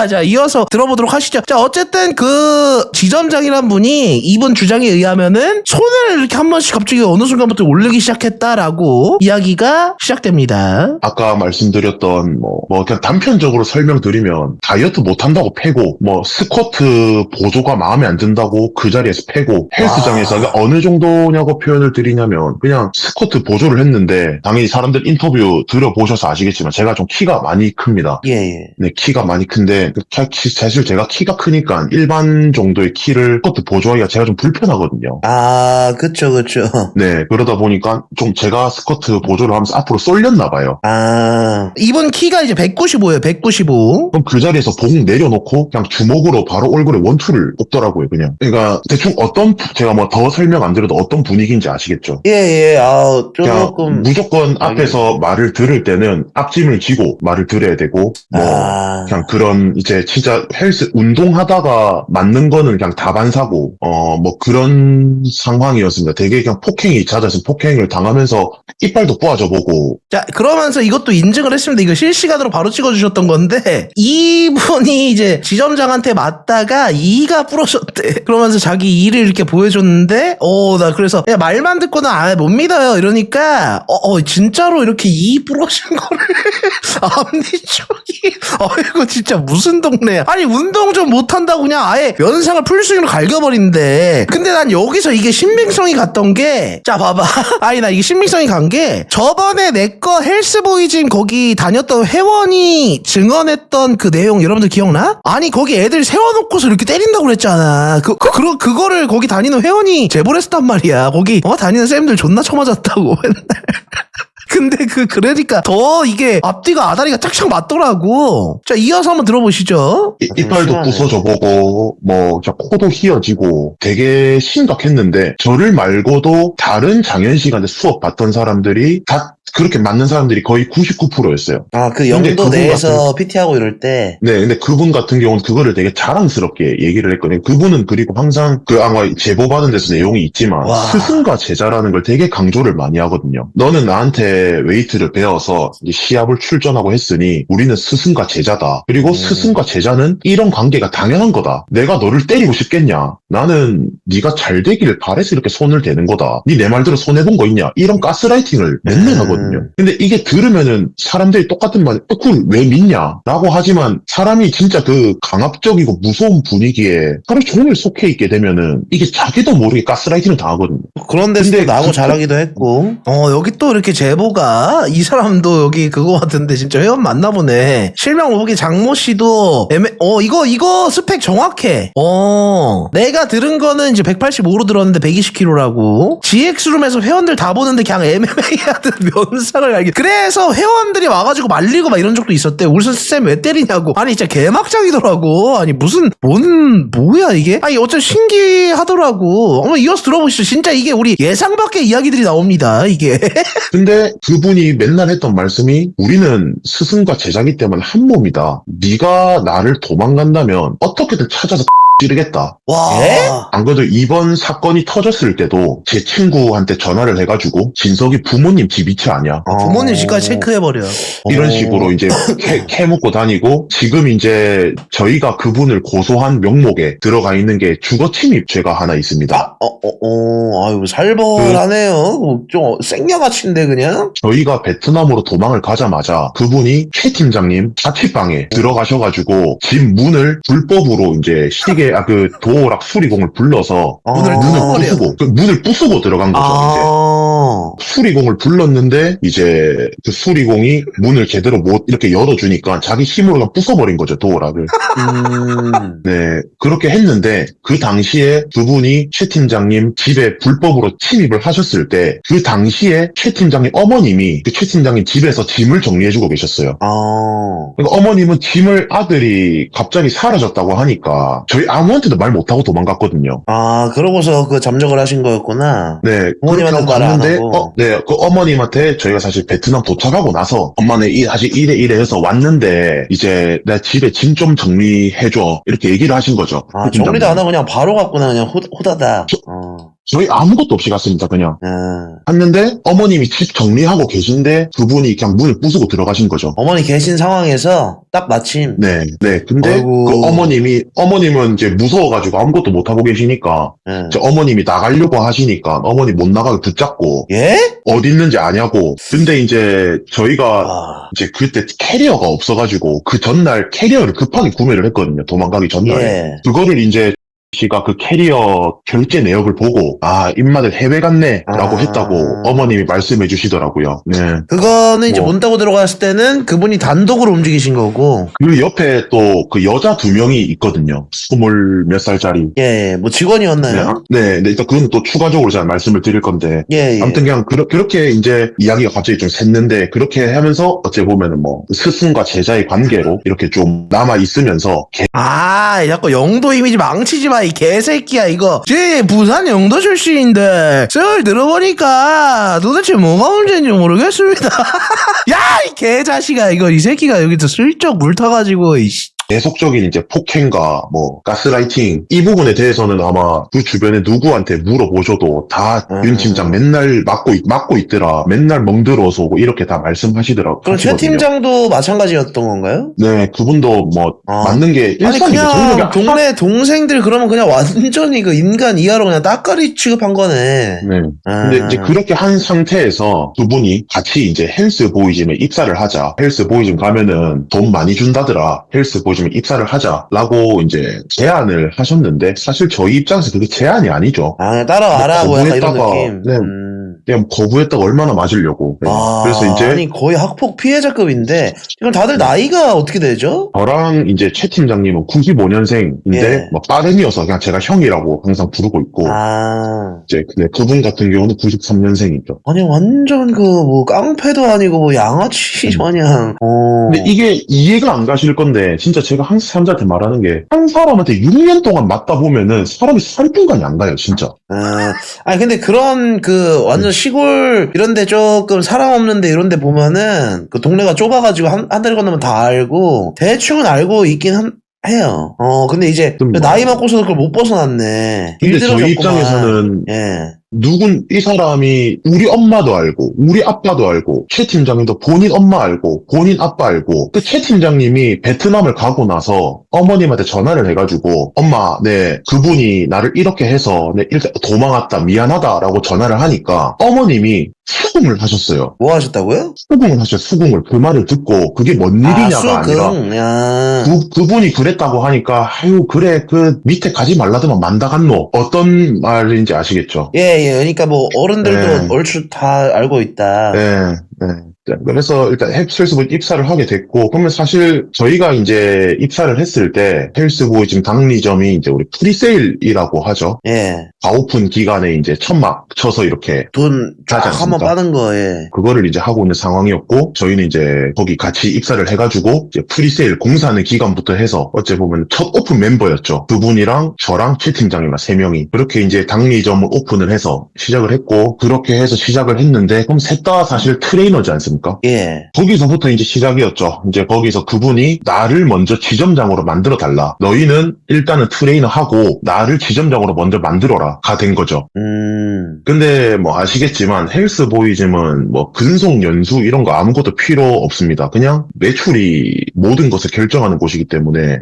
자, 이어서 들어보도록 하시죠. 자, 어쨌든 그 지점장이란 분이 이분 주장에 의하면은 손을 이렇게 한 번씩 갑자기 어느 순간부터 올리기 시작했다라고 이야기가 시작됩니다. 아까 말씀드렸던 그냥 단편적으로 설명드리면 다이어트 못한다고 패고 스쿼트 보조가 마음에 안 든다고 그 자리에서 패고 헬스장에서 어느 정도냐고 표현을 드리냐면 그냥 스쿼트 보조를 했는데 당연히 사람들 인터뷰 들어보셔서 아시겠지만 제가 좀 키가 많이 큽니다. 예. 네, 키가 많이 큰데 사실 제가 키가 크니까 일반 정도의 키를 스쿼트 보조하기가 제가 좀 불편하거든요. 그쵸. 네, 그러다 보니까 좀 제가 스쿼트 보조를 하면서 앞으로 쏠렸나 봐요. 이번 키가 이제 195예요. 195. 그럼 그 자리에서 봉 내려놓고 그냥 주먹으로 바로 얼굴에 원투를 꼽더라고요, 그냥. 그러니까 대충 제가 더 설명 안 드려도 어떤 분위기인지 아시겠죠? 예. 그냥 조금 무조건 앞에서 말을 들을 때는 앞짐을 지고 말을 들어야 되고 그냥 그런 이제 진짜 헬스 운동하다가 맞는 거는 그냥 다반사고 그런 상황이었습니다. 되게 그냥 폭행이 잦아서 폭행을 당하면서 이빨도 부러져 보고. 자, 그러면서 이것도 인증을 했습니다. 이거 실시간으로 바로 찍어주셨던 건데 이분이 이제 지점장한테 맞다가 이가 부러졌대. 그러면서 자기 이를 이렇게 보여줬는데 나 그래서 그냥 말만 듣고는 못 믿어요. 이러니까 진짜로 이렇게 이 부러진 거를 앞니 쪽이 이거 진짜 무슨 동네야. 아니 운동 좀 못한다고 그냥 아예 면상을 풀스윙으로 갈겨버린대. 근데 난 여기서 이게 신빙성이 갔던 게 자 봐봐. 아니 나 이게 신빙성이 간 게 저번에 내 거 헬스보이짐 거기 다녔던 회원이 증언했던 그 내용 여러분들 기억나? 아니 거기 애들 세워놓고서 이렇게 때린다고 그랬잖아. 그거를 거기 다니는 회원이 제보를 했단 말이야. 거기 다니는 쌤들 존나 쳐맞았다고 맨날. 근데 그러니까 더 이게 앞뒤가 아다리가 짝짝 맞더라고. 자, 이어서 한번 들어보시죠. 이빨도 부서져보고 코도 휘어지고 되게 심각했는데 저를 말고도 다른 장현시간에 수업 받던 사람들이 다 그렇게 맞는 사람들이 거의 99%였어요. 아, 그 영도 내에서 PT하고 이럴 때. 네, 근데 그분 같은 경우는 그거를 되게 자랑스럽게 얘기를 했거든요. 그분은 그리고 항상 아마 제보받은 데서 내용이 있지만 와. 스승과 제자라는 걸 되게 강조를 많이 하거든요. 너는 나한테 웨이트를 배워서 이제 시합을 출전하고 했으니 우리는 스승과 제자다. 그리고 스승과 제자는 이런 관계가 당연한 거다. 내가 너를 때리고 싶겠냐? 나는 네가 잘 되기를 바래서 이렇게 손을 대는 거다. 네 내 말대로 손해본 거 있냐? 이런 가스라이팅을 맨날 하거든요. 근데 이게 들으면은 사람들이 똑같은 말, 그걸 왜 믿냐? 라고 하지만 사람이 진짜 그 강압적이고 무서운 분위기에 하루 종일 속해 있게 되면은 이게 자기도 모르게 가스라이팅을 당하거든요. 그런 데서 나하고 잘하기도 했고. 여기 또 이렇게 제보가 이 사람도 여기 그거 같은데 진짜 회원 맞나 보네. 실명 보기 장모 씨도 이거 스펙 정확해. 내가 들은 거는 이제 185로 들었는데 120kg라고. GX룸에서 회원들 다 보는데 그냥 MMA 하듯 면상을 알게. 그래서 회원들이 와가지고 말리고 막 이런 적도 있었대. 울슨 쌤 왜 때리냐고. 아니 진짜 개막장이더라고. 아니 뭐야 이게? 아니 어쩜 신기하더라고. 한번 이어서 들어보시죠. 진짜 이게 우리 예상 밖의 이야기들이 나옵니다. 이게. 근데 그분이 맨날 했던 말씀이 우리는 스승과 제자기 때문에 한 몸이다. 네가 나를 도망간다면 어떻게든 찾아서 찌르겠다. 와. 안 그래도 이번 사건이 터졌을 때도 제 친구한테 전화를 해가지고 진석이 부모님 집 위치 아냐? 부모님 집까지 체크해버려. 이런 식으로 이제 캐묻고 다니고 지금 이제 저희가 그분을 고소한 명목에 들어가 있는 게 주거침입죄가 하나 있습니다. 아유, 살벌하네요. 좀 생녀같이인데 그냥? 저희가 베트남으로 도망을 가자마자 그분이 최 팀장님 자취방에 들어가셔가지고 집 문을 불법으로 이제 도어락 수리공을 불러서 문을 부수고 들어간 거죠. 이제 수리공을 불렀는데 이제 그 수리공이 문을 제대로 못 이렇게 열어주니까 자기 힘으로 그냥 부숴버린 거죠, 도어락을. 네, 그렇게 했는데 그 당시에 그분이 최 팀장님 집에 불법으로 침입을 하셨을 때 그 당시에 최 팀장님 어머님이 그 최 팀장님 집에서 짐을 정리해주고 계셨어요. 그러니까 어머님은 짐을 아들이 갑자기 사라졌다고 하니까 저희 아무한테도 말 못하고 도망갔거든요. 그러고서 그 잠적을 하신 거였구나. 네, 부모님한테 말 안 하고. 그 어머님한테 저희가 사실 베트남 도착하고 나서 엄마는 사실 이래 해서 왔는데 이제 내 집에 짐 좀 정리해줘 이렇게 얘기를 하신 거죠. 정리도 안 하고 그냥 바로 갔구나. 그냥 호다닥. 저희 아무것도 없이 갔습니다, 그냥. 갔는데 어머님이 집 정리하고 계신데 그분이 그냥 문을 부수고 들어가신 거죠. 어머니 계신 상황에서 딱 마침. 네. 근데 아이고. 그 어머님은 이제 무서워가지고 아무것도 못하고 계시니까 이제 어머님이 나가려고 하시니까 어머니 못 나가게 붙잡고 예? 어디 있는지 아냐고. 근데 이제 저희가 이제 그때 캐리어가 없어가지고 그 전날 캐리어를 급하게 구매를 했거든요. 도망가기 전날에. 예. 그거를 이제 씨가 그 캐리어 결제 내역을 보고 입맛을 해외 갔네 라고 했다고 어머님이 말씀해 주시더라고요. 네. 그거는 이제 문 따고 들어갔을 때는 그분이 단독으로 움직이신 거고. 그 옆에 또 그 여자 2명이 있거든요. 20몇 살짜리. 예, 뭐 직원이었나요? 네, 일단 그건 또 추가적으로 제가 말씀을 드릴 건데. 예. 아무튼 그냥 그렇게 이제 이야기가 갑자기 좀 샜는데 그렇게 하면서 어찌 보면은 스승과 제자의 관계로 이렇게 좀 남아 있으면서 자꾸 영도 이미지 망치지 마, 이 개새끼야, 이거. 제 부산 영도 출신인데, 썰 들어보니까 도대체 뭐가 문제인지 모르겠습니다. 야, 이 개자식아, 이 새끼가 여기서 슬쩍 물 타가지고, 계속적인 이제 폭행과 뭐 가스라이팅 이 부분에 대해서는 아마 그 주변에 누구한테 물어보셔도 다 윤 팀장 맨날 맡고 있더라. 맨날 멍들어서 오고 이렇게 다 말씀하시더라고요. 그럼 최 팀장도 마찬가지였던 건가요? 네, 그분도 뭐 맞는 게 아니 일상이죠. 그냥 동네 동생들 그러면 그냥 완전히 그 인간 이하로 그냥 따까리 취급한 거네. 네. 근데 이제 그렇게 한 상태에서 두 분이 같이 이제 헬스 보이즘에 입사를 하자. 헬스 보이즘 가면은 돈 많이 준다더라. 헬스 보이즘에 입사를 하자라고 이제 제안을 하셨는데 사실 저희 입장에서 그게 제안이 아니죠. 그냥 따라와라고 약간 이런 거부했다가, 느낌. 네. 그냥 거부했다가 얼마나 맞으려고. 네. 그래서 이제 아니 거의 학폭 피해자급인데 지금 다들 나이가 어떻게 되죠? 저랑 이제 최 팀장님은 95년생인데 예. 뭐 빠른이어서 그냥 제가 형이라고 항상 부르고 있고 이제 근데 그분 같은 경우는 93년생이죠. 아니 완전 그 뭐 깡패도 아니고 뭐 양아치 마냥. 근데 이게 이해가 안 가실 건데 진짜 제가 항상 사람들한테 말하는 게 한 사람한테 6년 동안 맞다 보면은 사람이 살균관이 안 가요 진짜. 아니 근데 그런 그 완전 시골 이런데 조금 사람 없는데 이런데 보면은 그 동네가 좁아가지고 한 다리 건너면 다 알고 대충은 알고 있긴 해요. 근데 이제 좀 나이 먹고서도 그걸 못 벗어났네. 근데 일들을 저희 겪구만. 입장에서는 예. 이 사람이 우리 엄마도 알고, 우리 아빠도 알고, 최 팀장님도 본인 엄마 알고, 본인 아빠 알고, 그 최 팀장님이 베트남을 가고 나서 어머님한테 전화를 해가지고, 엄마, 네, 그분이 나를 이렇게 해서, 네, 일단 도망왔다, 미안하다라고 전화를 하니까, 어머님이 수긍을 하셨어요. 뭐 하셨다고요? 수긍을 하셨어요, 수긍을. 그 말을 듣고, 그게 뭔 일이냐가 아니라, 수긍. 야. 그분이 그랬다고 하니까, 아유, 그래, 그 밑에 가지 말라더만 만다갔노. 어떤 말인지 아시겠죠? 예. 그러니까 뭐 어른들도 네. 얼추 다 알고 있다. 네, 네. 그래서 일단 헬스보이 입사를 하게 됐고, 그러면 사실 저희가 이제 입사를 했을 때 헬스보이 지금 당리점이 이제 우리 프리세일이라고 하죠. 예. 가오픈 기간에 이제 천막 쳐서 이렇게 돈 쫙 하지 한번 않습니까? 빠는 거에. 그거를 이제 하고 있는 상황이었고, 저희는 이제 거기 같이 입사를 해가지고, 이제 프리세일 공사하는 기간부터 해서, 어째 보면 첫 오픈 멤버였죠. 그분이랑 저랑 최 팀장님이랑 3명이. 그렇게 이제 당리점을 오픈을 해서 시작을 했고, 그렇게 해서 시작을 했는데, 그럼 셋 다 사실 트레이너지 않습니까? 예. 거기서부터 이제 시작이었죠. 이제 거기서 그분이 나를 먼저 지점장으로 만들어 달라. 너희는 일단은 트레이너 하고, 나를 지점장으로 먼저 만들어라. 가 된 거죠. 근데 뭐 아시겠지만 헬스보이즘은 뭐 근속 연수 이런 거 아무것도 필요 없습니다. 그냥 매출이 모든 것을 결정하는 곳이기 때문에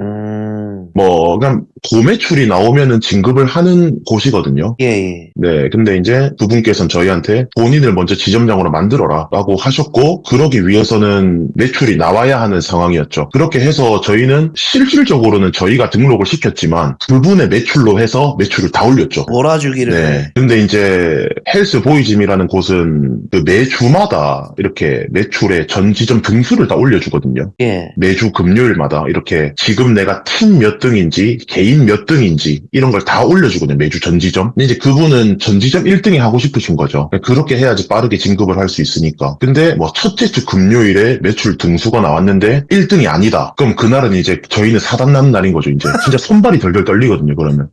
뭐 그냥 고매출이 나오면은 진급을 하는 곳이거든요. 예. 네, 근데 이제 그분께서는 저희한테 본인을 먼저 지점장으로 만들어라 라고 하셨고, 그러기 위해서는 매출이 나와야 하는 상황이었죠. 그렇게 해서 저희는 실질적으로는 저희가 등록을 시켰지만 그분의 매출로 해서 매출을 다 올렸죠. 몰아주기를. 네. 근데 이제 헬스 보이즘이라는 곳은 그 매주마다 이렇게 매출의 전 지점 등수를 다 올려주거든요. 예. 매주 금요일마다 이렇게 지금 내가 팀 몇 등인지 개인 몇 등인지 이런 걸 다 올려주거든요. 매주 전 지점. 근데 이제 그분은 전 지점 1등이 하고 싶으신 거죠. 그렇게 해야지 빠르게 진급을 할 수 있으니까. 근데 뭐 첫째 주 금요일에 매출 등수가 나왔는데 1등이 아니다. 그럼 그날은 이제 저희는 사단 나는 날인 거죠. 이제 진짜 손발이 덜덜 떨리거든요. 그러면.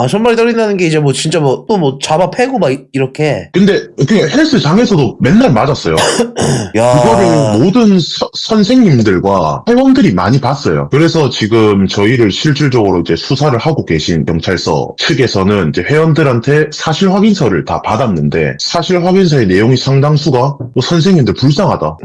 손발이 떨린다는 게 이제 뭐 진짜 뭐 또 뭐 잡아 패고 막 이렇게. 근데 그 헬스장에서도 맨날 맞았어요. 야. 그거를 모든 선생님들과 회원들이 많이 봤어요. 그래서 지금 저희를 실질적으로 이제 수사를 하고 계신 경찰서 측에서는 이제 회원들한테 사실 확인서를 다 받았는데, 사실 확인서의 내용이 상당수가 또 선생님들 불쌍하다.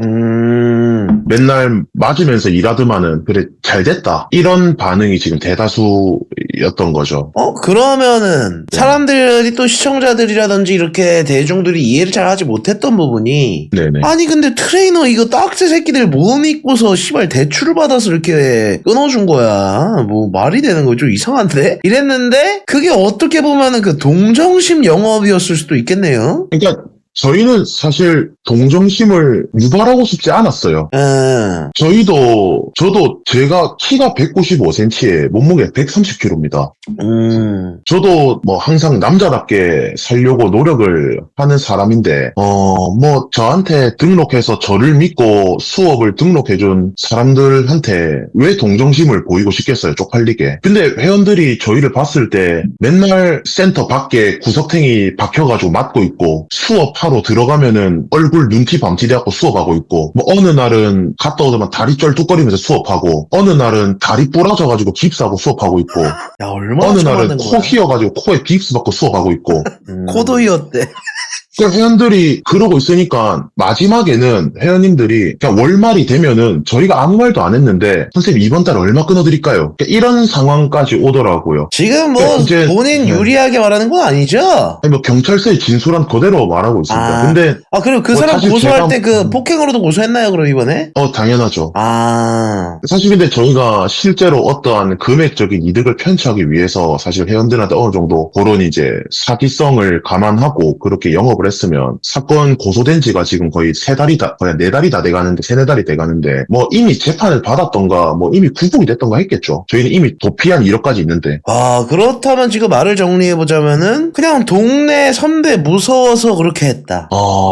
맨날 맞으면서 일하더만은 그래 잘 됐다. 이런 반응이 지금 대다수였던 거죠. 그러면은 사람들이 또 시청자들이라든지 이렇게 대중들이 이해를 잘 하지 못했던 부분이, 네네. 아니 근데 트레이너 이거 딱새 새끼들 못 믿고서 씨발 대출을 받아서 이렇게 끊어준 거야. 뭐 말이 되는 거 좀 이상한데? 이랬는데 그게 어떻게 보면은 그 동정심 영업이었을 수도 있겠네요. 그러니까 저희는 사실 동정심을 유발하고 싶지 않았어요. 저도 제가 키가 195cm에 몸무게 130kg입니다. 저도 뭐 항상 남자답게 살려고 노력을 하는 사람인데, 뭐 저한테 등록해서 저를 믿고 수업을 등록해준 사람들한테 왜 동정심을 보이고 싶겠어요, 쪽팔리게. 근데 회원들이 저희를 봤을 때 맨날 센터 밖에 구석탱이 박혀가지고 맞고 있고 수업 하러 들어가면은 얼굴 눈티 밤티 돼갖고 수업하고 있고, 뭐 어느 날은 갔다 오자마자 다리 쩔뚝거리면서 수업하고, 어느 날은 다리 부러져가지고 깁스하고 수업하고 있고, 야, 얼마나 어느 처맞는 날은 거야? 코 휘어가지고 코에 깁스 받고 수업하고 있고, 코도 휘었대. 그 회원들이 그러고 있으니까 마지막에는 회원님들이 그냥 월말이 되면은 저희가 아무 말도 안 했는데 선생님 이번 달 얼마 끊어드릴까요? 그러니까 이런 상황까지 오더라고요. 지금 뭐 그러니까 이제- 본인 네. 유리하게 말하는 건 아니죠? 아니 뭐 경찰서에 진술한 그대로 말하고 있습니다. 아. 근데 그리고 그 뭐 사람 사실 고소할 제가- 때 그 폭행으로도 고소했나요, 그럼 이번에? 당연하죠. 아. 사실 근데 저희가 실제로 어떠한 금액적인 이득을 편취하기 위해서 사실 회원들한테 어느 정도 그런 이제 사기성을 감안하고 그렇게 영업을 했으면 사건 고소된 지가 지금 거의 3달이 거의 4달이 다 돼가는데 3-4달이 돼가는데 뭐 이미 재판을 받았던가 뭐 이미 구속이 됐던가 했겠죠. 저희는 이미 도피한 이력까지 있는데 아, 그렇다면 지금 말을 정리해보자면은, 그냥 동네 선배 무서워서 그렇게 했다.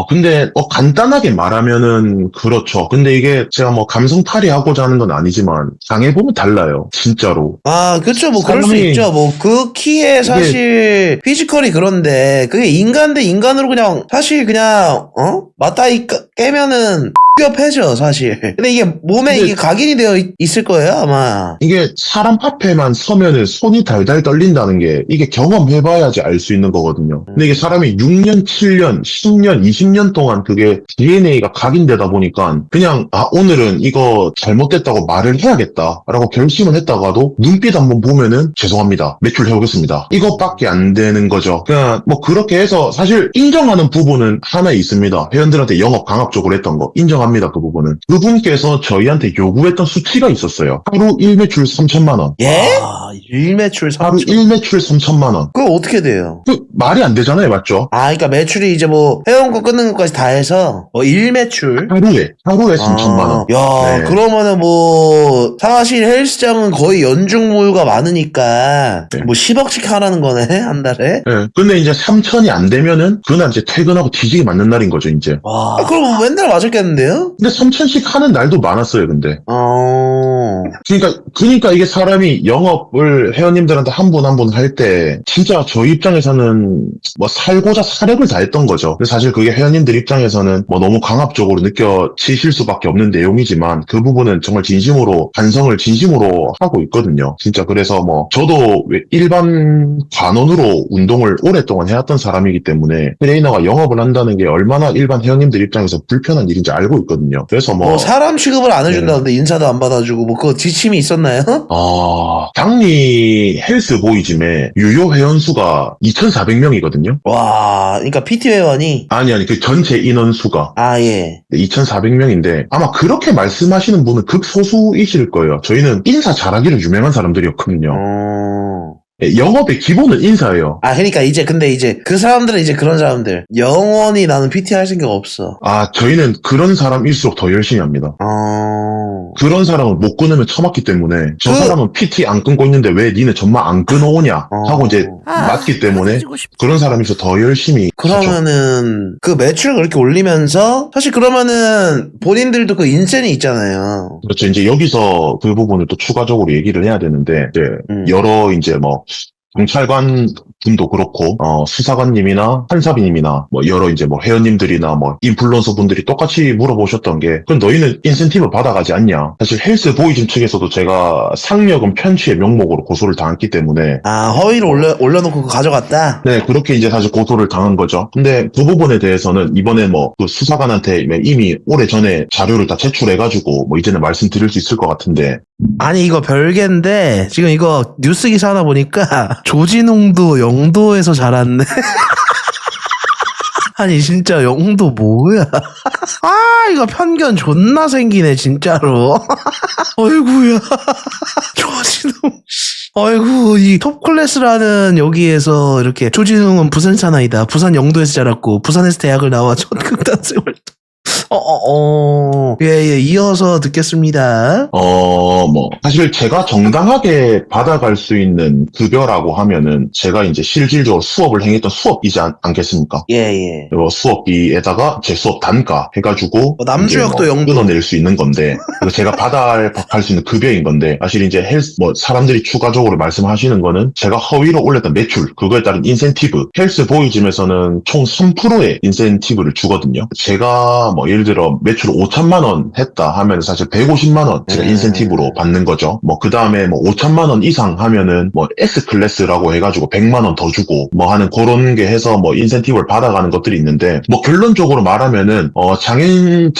근데 간단하게 말하면은 그렇죠. 근데 이게 제가 뭐 감성 탈의하고자 하는 건 아니지만 당해보면 달라요. 진짜로. 아, 그쵸. 뭐, 그럴 수 사람이- 있죠. 뭐, 그 키에 사실, 피지컬이 그런데, 그게 인간 대 인간으로 그냥, 사실 그냥, 맞다이 깨면은, 패죠, 사실. 근데 이게 몸에 근데- 이게 각인이 되어 있을 거예요, 아마. 이게 사람 앞에만 서면은 손이 달달 떨린다는 게 이게 경험해봐야지 알 수 있는 거거든요. 근데 이게 사람이 6년, 7년, 10년, 20년 동안 그게 DNA가 각인되다 보니까 그냥 오늘은 이거 잘못됐다고 말을 해야겠다라고 결심을 했다가도 눈빛 한번 보면은 죄송합니다. 매출 해오겠습니다. 이것밖에 안 되는 거죠. 그냥 뭐 그렇게 해서 사실 인정하는 부분은 하나 있습니다. 회원들한테 영업 강압적으로 했던 거 인정합니다. 그 부분은. 그분께서 저희한테 요구했던 수치가 있었어요. 하루 1매출 3천만 원. 예? 일매출 하루 3천. 1매출 3천만 원. 그거 어떻게 돼요? 그 말이 안 되잖아요, 맞죠? 그러니까 매출이 이제 뭐, 회원권 끊는 것까지 다 해서, 일매출. 하루에 3천만 원. 야, 네. 그러면은 뭐, 사실 헬스장은 거의 연중무휴가 많으니까, 네. 뭐 10억씩 하라는 거네, 한 달에? 예. 근데 이제 3천이 안 되면은 그날 이제 퇴근하고 뒤지게 맞는 날인 거죠, 이제. 와. 그럼 맨날 맞았겠는데요? 근데 3천씩 하는 날도 많았어요, 근데. 그러니까 이게 사람이 영업을 회원님들한테 한 분 한 분 할 때 진짜 저희 입장에서는 뭐 살고자 사력을 다했던 거죠. 근데 사실 그게 회원님들 입장에서는 뭐 너무 강압적으로 느껴지실 수밖에 없는 내용이지만 그 부분은 정말 진심으로 반성을 진심으로 하고 있거든요. 진짜 그래서 뭐 저도 일반 관원으로 운동을 오랫동안 해왔던 사람이기 때문에 트레이너가 영업을 한다는 게 얼마나 일반 회원님들 입장에서 불편한 일인지 알고 있거든요. 그래서 뭐 사람 취급을 안 해준다는데 네. 인사도 안 받아주고 뭐 그거 지침이 있었나요? 당리 헬스 보이짐에 유효 회원수가 2,400명이거든요. 와, 그러니까 PT 회원이 아니, 그 전체 인원수가 예. 2,400명인데 아마 그렇게 말씀하시는 분은 극소수이실 거예요. 저희는 인사 잘하기로 유명한 사람들이었거든요. 영업의 기본은 인사예요. 그러니까 근데 이제 그 사람들은 이제 그런 사람들 영원히 나는 PT 할 생각 없어. 저희는 그런 사람일수록 더 열심히 합니다. 그런 사람을 못 끊으면 처맞기 때문에 저 사람은 PT 안 끊고 있는데 왜 니네 정말 안 끊어오냐 하고 이제 맞기 때문에 그런 사람일수록 더 열심히 하죠. 그러면은 그 매출을 그렇게 올리면서 사실 그러면은 본인들도 그 인센이 있잖아요. 그렇죠. 이제 여기서 그 부분을 또 추가적으로 얘기를 해야 되는데 이제 여러 이제 뭐 경찰관 분도 그렇고 수사관님이나 판사비님이나 뭐 여러 이제 뭐 회원님들이나 뭐 인플루언서 분들이 똑같이 물어보셨던 게 그럼 너희는 인센티브 받아가지 않냐? 사실 헬스 보이즘 측에서도 제가 상여금 편취의 명목으로 고소를 당했기 때문에 허위를 올려놓고 그거 가져갔다. 네 그렇게 이제 사실 고소를 당한 거죠. 근데 그 부분에 대해서는 이번에 뭐 그 수사관한테 이미 오래전에 자료를 다 제출해가지고 뭐 이제는 말씀드릴 수 있을 것 같은데 아니 이거 별개인데 지금 이거 뉴스 기사 하나 보니까 조진웅도 영도에서 자랐네. 아니 진짜 영도 뭐야. 이거 편견 존나 생기네 진짜로. 어이구야. 조진웅 아이고 이 톱클래스라는 여기에서 이렇게 조진웅은 부산 사나이다. 부산 영도에서 자랐고 부산에서 대학을 나와 전극단생 활동. 예, 이어서 듣겠습니다. 사실 제가 정당하게 받아갈 수 있는 급여라고 하면은 제가 이제 실질적으로 수업을 행했던 수업이지 않겠습니까? 예. 수업비에다가 제 수업 단가 해가지고 남주역도 이제 영주. 끊어낼 수 있는 건데 그리고 제가 받아갈 수 있는 급여인 건데 사실 이제 사람들이 추가적으로 말씀하시는 거는 제가 허위로 올렸던 매출 그거에 따른 인센티브 헬스 보이짐에서는 총 3%의 인센티브를 주거든요. 제가 예를 들어 매출 5천만 원 했다 하면 사실 150만 원 제가 인센티브로 받는 거죠. 그 다음에 5천만 원 이상 하면은 S클래스라고 해가지고 100만 원 더 주고 하는 그런 게 해서 인센티브를 받아가는 것들이 있는데 결론적으로 말하면은 장애인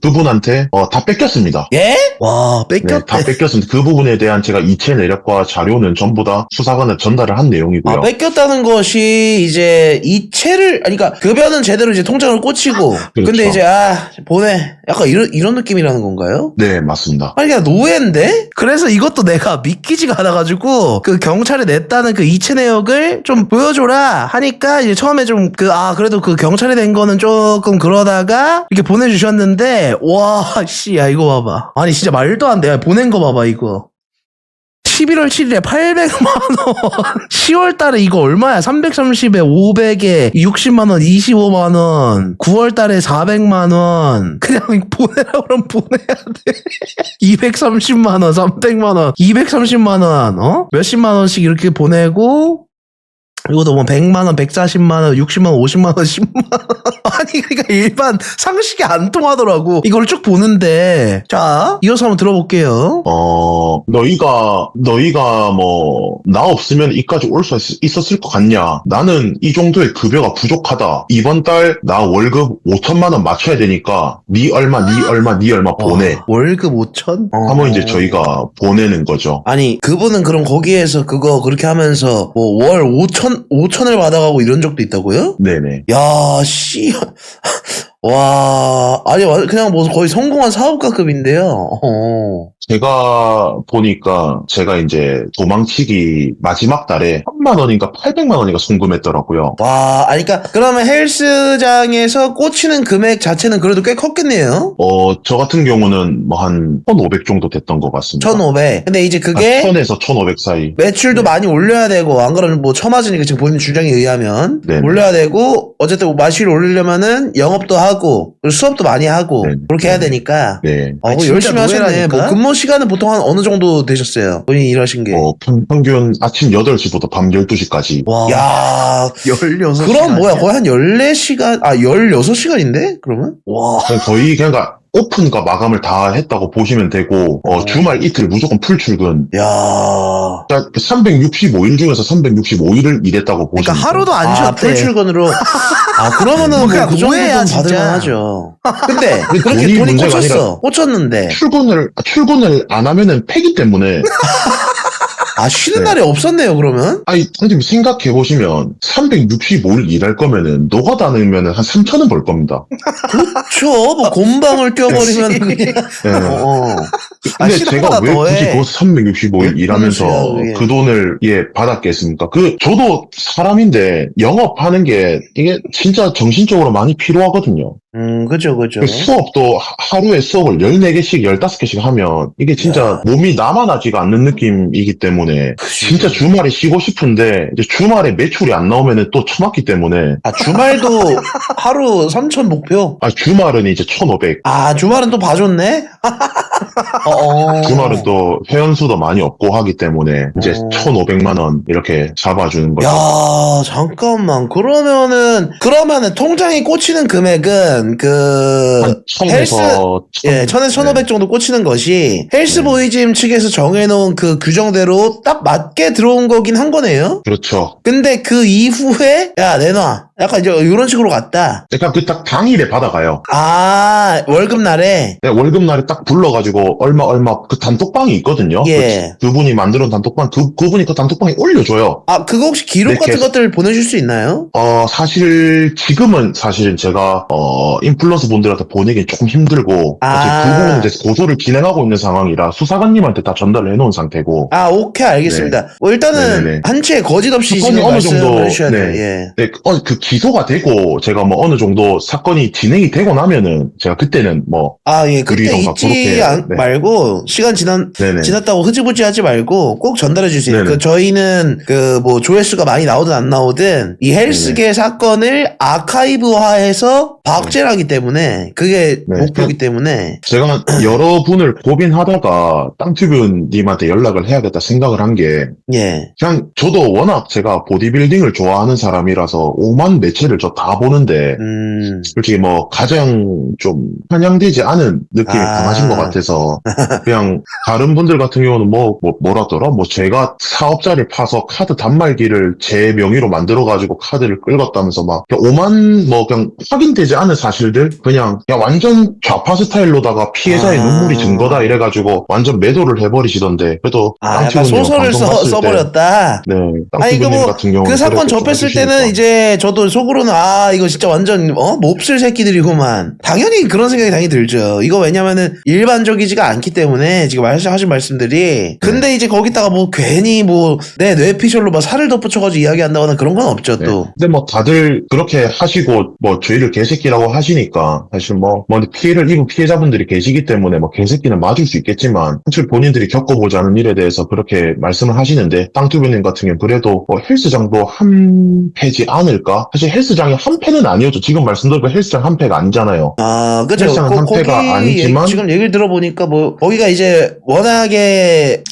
그분한테 다 뺏겼습니다. 예? 와, 네, 뺏겼대. 다 뺏겼습니다. 그 부분에 대한 제가 이체 내역과 자료는 전부 다 수사관에 전달을 한 내용이고요. 뺏겼다는 것이 이제 이체를 그러니까 급여는 제대로 이제 통장을 꽂히고 그렇죠. 근데 이제 보내 약간 이런 느낌이라는 건가요? 네, 맞습니다. 아니 그냥 노예인데? 그래서 이것도 내가 믿기지가 않아가지고 그 경찰에 냈다는 그 이체 내역을 좀 보여줘라 하니까 이제 처음에 좀 그래도 그 경찰에 낸 거는 조금 그러다가 이렇게 보내주셨는데 야 이거 봐봐. 아니 진짜 말도 안 돼. 야, 보낸 거 봐봐 이거. 11월 7일에 800만원 10월 달에 이거 얼마야 330에 500에 60만원 25만원 9월 달에 400만원 그냥 보내라고 그러면 보내야 돼 230만원 300만원 230만원 몇십만원씩 이렇게 보내고 이것도 100만원, 140만원, 60만원, 50만원, 10만원. 아니, 그러니까 일반 상식이 안 통하더라고. 이걸 쭉 보는데. 자, 이어서 한번 들어볼게요. 너희가 나 없으면 이까지 올 수 있었을 것 같냐? 나는 이 정도의 급여가 부족하다. 이번 달 나 월급 5천만 원 맞춰야 되니까 네 얼마 보내. 월급 5천? 하면 이제 저희가 보내는 거죠. 아니 그분은 그럼 거기에서 그렇게 하면서 월 5천을 받아가고 이런 적도 있다고요? 네네. 야, 씨. 와, 아니, 그냥 거의 성공한 사업가급인데요. 제가 보니까 제가 이제 도망치기 마지막 달에 3만 원인가 800만 원인가 송금했더라고요. 와, 그러니까 그러면 헬스장에서 꽂히는 금액 자체는 그래도 꽤 컸겠네요. 저 같은 경우는 한 1,500 정도 됐던 것 같습니다. 1,500. 근데 이제 그게 1,000에서 1,500 사이. 매출도 많이 올려야 되고 안 그러면 쳐맞으니까 지금 본인 주장에 의하면 네네. 올려야 되고 어쨌든 마실을 올리려면은 영업도 하고 그리고 수업도 많이 하고 네네. 그렇게 해야 되니까 네. 그거 열심히 하셨네. 노예라니까? 근무 시간은 보통 한 어느 정도 되셨어요? 본인이 일하신 게. 평균 아침 8시부터 밤 12시까지. 와. 야, 16시간. 그럼 뭐야? 거의 한 14시간, 16시간인데? 그러면? 와. 거의 그러니까 오픈과 마감을 다 했다고 보시면 되고 주말 이틀 무조건 풀 출근. 야. 365일 중에서 365일을 일했다고 보시면 그러니까 하루도 안 풀 쉬었대. 출근으로. 그러면은 그냥 그 정도는 노예야, 진짜. 받을만 하죠. 근데, 돈이 그렇게 돈이 문제가 꽂혔어. 꽂혔는데. 출근을 안 하면은 폐기 때문에. 쉬는 네. 날이 없었네요, 그러면? 아니, 선생님 생각해보시면 365일 일할 거면은 노가다니면은 한 3,000원 벌 겁니다. 그쵸. 곰방을 껴버리면 그냥. 네. 근데 제가 시간보다 왜 더해. 굳이 거기서 365일 일하면서 그렇죠, 예. 그 돈을 받았겠습니까? 저도 사람인데 영업하는 게 이게 진짜 정신적으로 많이 필요하거든요. 그죠. 수업도 하루에 수업을 14개씩 15개씩 하면 이게 진짜 몸이 남아나지가 않는 느낌이기 때문에 진짜 주말에 쉬고 싶은데 이제 주말에 매출이 안 나오면은 또 처맞기 때문에 주말도 하루 3,000 목표? 주말은 이제 1,500 주말은 또 봐줬네? 주말은 또 회원수도 많이 없고 하기 때문에 이제 1,500만 원 이렇게 잡아주는 거죠. 야, 잠깐만. 그러면은 통장에 꽂히는 금액은 한 1,000에서 1,000에서 1,500 정도 꽂히는 것이 헬스보이짐 측에서 정해놓은 그 규정대로 딱 맞게 들어온 거긴 한 거네요? 그렇죠. 근데 그 이후에 야, 내놔. 약간 이제 이런 식으로 갔다. 그러니까 딱 당일에 받아가요. 월급날에? 월급날에 딱 불러가지고 또 얼마 그 단톡방이 있거든요. 예. 그분이 만들어놓은 단톡방, 그분이 그 단톡방에 올려줘요. 아, 그거 혹시 기록 네, 같은 계속- 것들 보내줄 수 있나요? 사실 지금은 사실은 제가 인플루언서 분들한테 보내기 조금 힘들고 아. 그 부분은 이제 고소를 진행하고 있는 상황이라 수사관님한테 다 전달을 해놓은 상태고. 아, 오케이, 알겠습니다. 일단은 네네네. 한치의 거짓 없이 사건이 지금 어느 말씀을 정도, 해주셔야 돼요. 네. 예. 네, 그 기소가 되고 제가 뭐 어느 정도 사건이 진행이 되고 나면은 제가 그때는 뭐 아, 예. 그때 그리던가 잊지 그렇게, 네. 말고, 시간 네네. 지났다고 흐지부지 하지 말고, 꼭 전달해 주세요. 네네. 저희는, 조회수가 많이 나오든 안 나오든, 이 헬스계 사건을 아카이브화해서 박제를 하기 때문에, 그게 네. 목표이기 때문에, 제가 여러 분을 고민하다가 땅튜브님한테 연락을 해야겠다 생각을 한 게 예. 그냥 저도 워낙 제가 보디빌딩을 좋아하는 사람이라서 오만 매체를 저 다 보는데 솔직히 뭐 가장 좀 편향되지 않은 느낌이 아. 강하신 것 같아서 그냥 다른 분들 같은 경우는 뭐라더라 뭐 제가 사업자를 파서 카드 단말기를 제 명의로 만들어가지고 카드를 긁었다면서 막 그냥 오만 뭐 그냥 확인되지 않은 사실들 그냥 완전 좌파 스타일로다가 피해자의 아. 눈물이 증거다 이래가지고 완전 매도를 해버리시던데 그래도 약간 땅튜브님 소설을 방송 봤을 때 써버렸다. 네, 아니, 땅튜브님 같은 경우는 그 사건 그래도 접했을 좀 때는 해주시니까. 이제 저도 속으로는 이거 진짜 완전 몹쓸 새끼들이구만. 당연히 그런 생각이 당연히 들죠. 이거 왜냐면은 일반적이지가 않기 때문에 지금 하신 말씀들이. 근데 이제 거기다가 괜히 내 뇌피셜로 살을 덧붙여가지고 이야기한다거나 그런 건 없죠 네. 또. 근데 뭐 다들 그렇게 하시고 뭐 저희를 개새끼라고 하시니까 사실 뭐 피해를 입은 피해자분들이 계시기 때문에 뭐 개새끼는 맞을 수 있겠지만 사실 본인들이 겪어보지 않은 일에 대해서 그렇게 말씀을 하시는데 땅튜브님 같은 경우는 그래도 뭐 헬스장도 한 패지 않을까? 사실 헬스장이 한 패는 아니었죠. 지금 말씀드린 헬스장 한 패가 아니잖아요. 아, 그죠. 헬스장은 한 패가 아니지만 지금 얘기를 들어보니까 거기가 이제 워낙에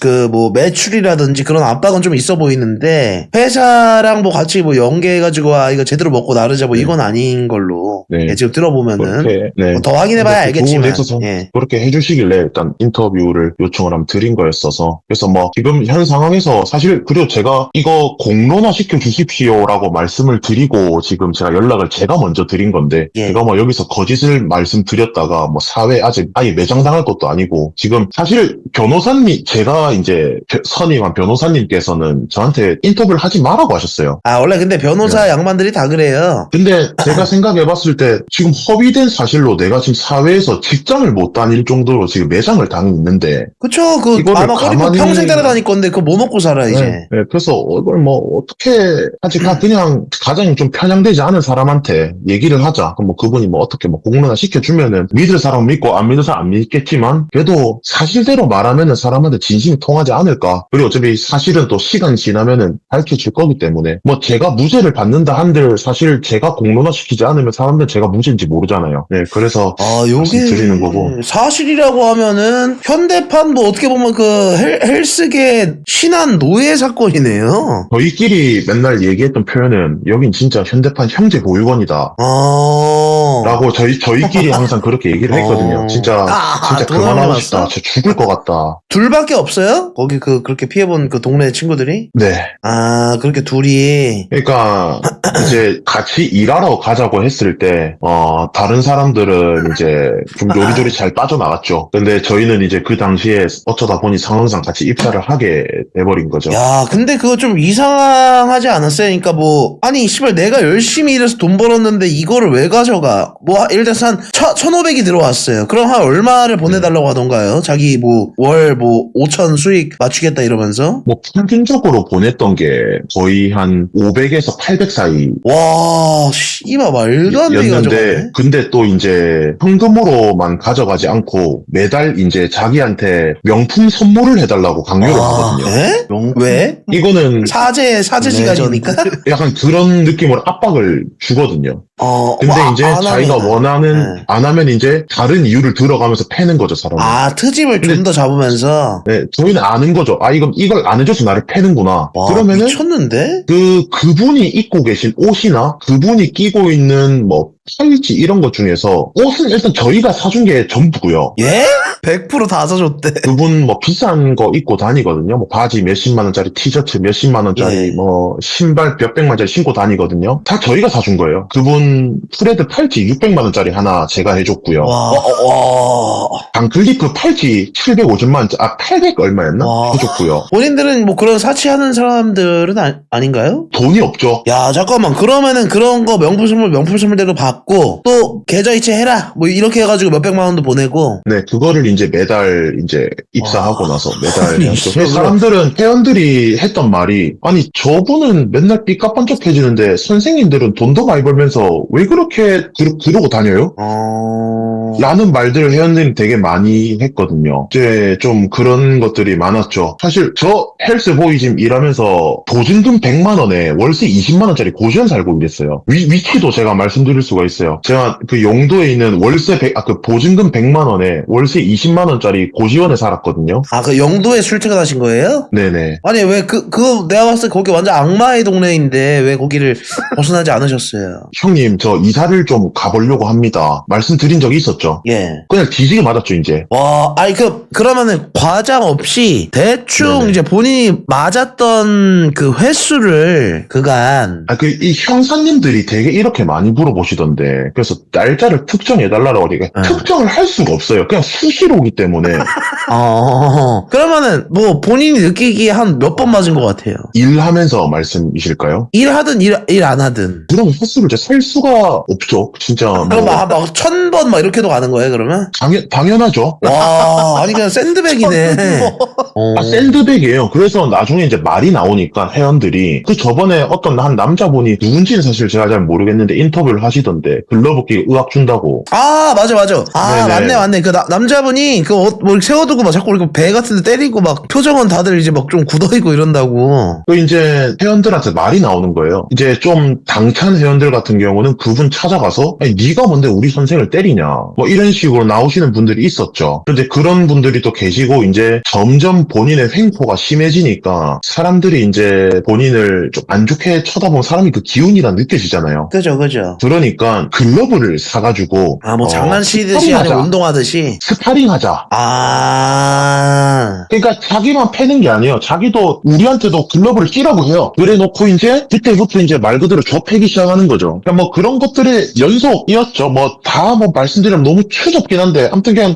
매출이라든지 그런 압박은 좀 있어 보이는데 회사랑 같이 연계해가지고 이거 제대로 먹고 나르자 이건 아닌 걸로 네. 예, 지금 들어보면은 그렇게 네. 더 확인해봐야 그 부분에 알겠지만 있어서 예. 그렇게 해주시길래 일단 인터뷰를 요청을 한번 드린 거였어서 그래서 뭐 지금 현 상황에서 사실 그리고 제가 이거 공론화 시켜 주십시오라고 말씀을 드리고 지금 제가 연락을 제가 먼저 드린 건데 예. 제가 뭐 여기서 거짓을 말씀드렸다가 뭐 사회에 아직 아예 매장당할 것도 아니고 지금 사실 변호사님 제가 이제 선임한 변호사님께서는 저한테 인터뷰를 하지 말라고 하셨어요. 원래 근데 변호사 양반들이 다 그래요. 근데 제가 생각해봤을 때 지금 허위된 사실로 내가 지금 사회에서 직장을 못 다닐 정도로 지금 매장을 당해 있는데 그쵸. 이거를 아마 꼬리고 가만히- 평생 따라다닐 건데 그거 뭐 먹고 살아 이제. 네, 그래서 이걸 뭐 어떻게 하지 그냥 가장 좀 편향되지 않은 사람한테 얘기를 하자. 그럼 뭐 그분이 뭐 어떻게 뭐 공론화 시켜주면은 믿을 사람 믿고 안 믿을 사람 안 믿겠지만 그래도 사실대로 말하면은 사람한테 진심이 통하지 않을까. 그리고 어차피 사실은 또 시간 지나면은 밝혀질 거기 때문에 뭐 제가 무죄를 받는다 한들 사실 제가 공론화 시키지 않으면 사람들 제가 무죄인지 모르잖아요. 네, 그래서 요게 말씀드리는 거고. 사실이라고 하면은 현대판 어떻게 보면 헬스계 신한 노예 사건이네요. 저희끼리 맨날 얘기했던 표현은 여긴 진짜 현대판 형제 보육원이다. 라고 저희끼리 항상 그렇게 얘기를 했거든요. 진짜 또 그만하고 나왔어? 싶다. 진짜 죽을 것 같다. 둘밖에 없어요? 거기 그렇게 피해본 동네 친구들이? 네. 그렇게 둘이. 그러니까 이제 같이 일하러 가자고 했을 때 다른 사람들은 이제 좀 요리조리 잘 빠져나갔죠. 근데 저희는 이제 그 당시에 어쩌다 보니 상황상 같이 입사를 하게 돼버린 거죠. 야, 근데 그거 좀 이상하지 않았어요? 그러니까 아니, 씨발, 내가 열심히 일해서 돈 벌었는데 이거를 왜 가져가? 예를 들어서 한 1,500이 들어왔어요. 그럼 한 얼마를 보내달라고 하던가요? 자기 월 5천 수익 맞추겠다 이러면서? 뭐 평균적으로 보냈던 게 거의 한 500에서 800 사이 와, 씨발, 말도 안 되게 가져가네. 였는데 근데 또 이제 현금으로만 가져가지 않고 매달 이제 자기한테 명품 선물을 해달라고 강요를 하거든요. 에? 왜? 이거는 사제 시간이니까? 약간 그런 느낌으로 압박을 주거든요. 근데 이제 안 자기가 하면은. 원하는 네. 안 하면 이제 다른 이유를 들어가면서 패는 거죠, 사람은. 트집을 좀 더 잡으면서. 네, 저희는 아는 거죠. 이걸 안 해줘서 나를 패는구나. 와, 그러면은 미쳤는데? 그분이 입고 계신 옷이나 그분이 끼고 있는 뭐 팔찌 이런 것 중에서 옷은 일단 저희가 사준 게 전부고요. 예? 100% 다 사줬대. 그분 뭐 비싼 거 입고 다니거든요. 뭐 바지 몇십만 원짜리, 티셔츠 몇십만 원짜리, 예. 뭐 신발 몇백만 원짜리 신고 다니거든요. 다 저희가 사준 거예요. 그분 프레드 팔찌 600만 원짜리 하나 제가 해줬고요. 와. 방클리프 팔찌 750만, 800 얼마였나? 와. 해줬고요. 본인들은 뭐 그런 사치하는 사람들은 아닌가요? 돈이 없죠. 야, 잠깐만. 그러면은 그런 거 명품 선물대로 받고, 또 계좌 이체해라. 뭐 이렇게 해가지고 몇백만 원도 보내고. 네, 그거를 이제 매달 이제 입사하고 나서 매달 아니, 해야죠. 씨발. 사람들은, 회원들이 했던 말이, 아니, 저분은 맨날 삐까뻔쩍해지는데 선생님들은 돈 더 많이 벌면서 왜 그렇게 그러고 다녀요? 라는 말들을 회원들이 되게 많이 했거든요. 이제 좀 그런 것들이 많았죠. 사실 저 헬스보이짐 일하면서 보증금 100만 원에 월세 20만 원짜리 고시원 살고 이랬어요. 위치도 제가 말씀드릴 수가 있어요. 제가 그 용도에 있는 그 보증금 100만 원에 월세 20만 원짜리 고시원에 살았거든요. 아, 그 영도에 출퇴근하신 거예요? 네네. 아니, 왜 그거 내가 봤을 때 거기 완전 악마의 동네인데 왜 거기를 벗어나지 않으셨어요? 형님, 저 이사를 좀 가보려고 합니다. 말씀드린 적이 있었죠. 예. 그냥 뒤지게 맞았죠, 이제. 와, 아니 그러면은 과장 없이 대충 네네. 이제 본인이 맞았던 그 횟수를 그간 이 형사님들이 되게 이렇게 많이 물어보시던데, 그래서 날짜를 특정해달라고 하니까, 특정을 할 수가 없어요. 그냥 수시로기 때문에. 그러면은 뭐 본인이 느끼기에 한 몇 번 맞은 것 같아요. 일하면서 말씀이실까요? 일하든 일 안 하든. 그런 횟수를 이제 셀 수가 없죠. 진짜. 그럼 뭐, 막 1000번 막 이렇게도 가는 거예요, 그러면? 당연하죠. 와, 아니 그냥 샌드백이네. 샌드백이에요. 그래서 나중에 이제 말이 나오니까 회원들이 저번에 어떤 한 남자분이 누군지는 사실 제가 잘 모르겠는데 인터뷰를 하시던데 글러브 끼 의학 준다고. 아, 맞아. 아, 네네. 맞네. 그 남자분이 뭐 이렇게 세워두고 막 자꾸 이렇게 배 같은 데 때리고 막 표정은 다들 이제 막 좀 굳어있고 이런다고. 이제 회원들한테 말이 나오는 거예요. 이제 좀 당찬 회원들 같은 경우는 그분 찾아가서 아니, 네가 뭔데 우리 선생을 때리냐 뭐 이런 식으로 나오시는 분들이 있었죠. 그런데 그런 분들이 또 계시고 이제 점점 본인의 횡포가 심해지니까 사람들이 이제 본인을 좀 안 좋게 쳐다보면 사람이 그 기운이란 느껴지잖아요. 그죠. 그러니까 글러브를 사가지고 아, 뭐 장난치듯이 스파링하자. 아니면 운동하듯이. 스파링하자. 아. 그러니까 자기만 패는 게 아니에요. 자기도 우리한테도 글러브를 끼라고 해요. 그래 놓고 이제 그때부터 이제 말 그대로 좁히기 시작하는 거죠. 그러니까 뭐 그런 것들의 연속이었죠. 뭐 다 뭐 말씀드리면 너무 추접긴 한데 아무튼 그냥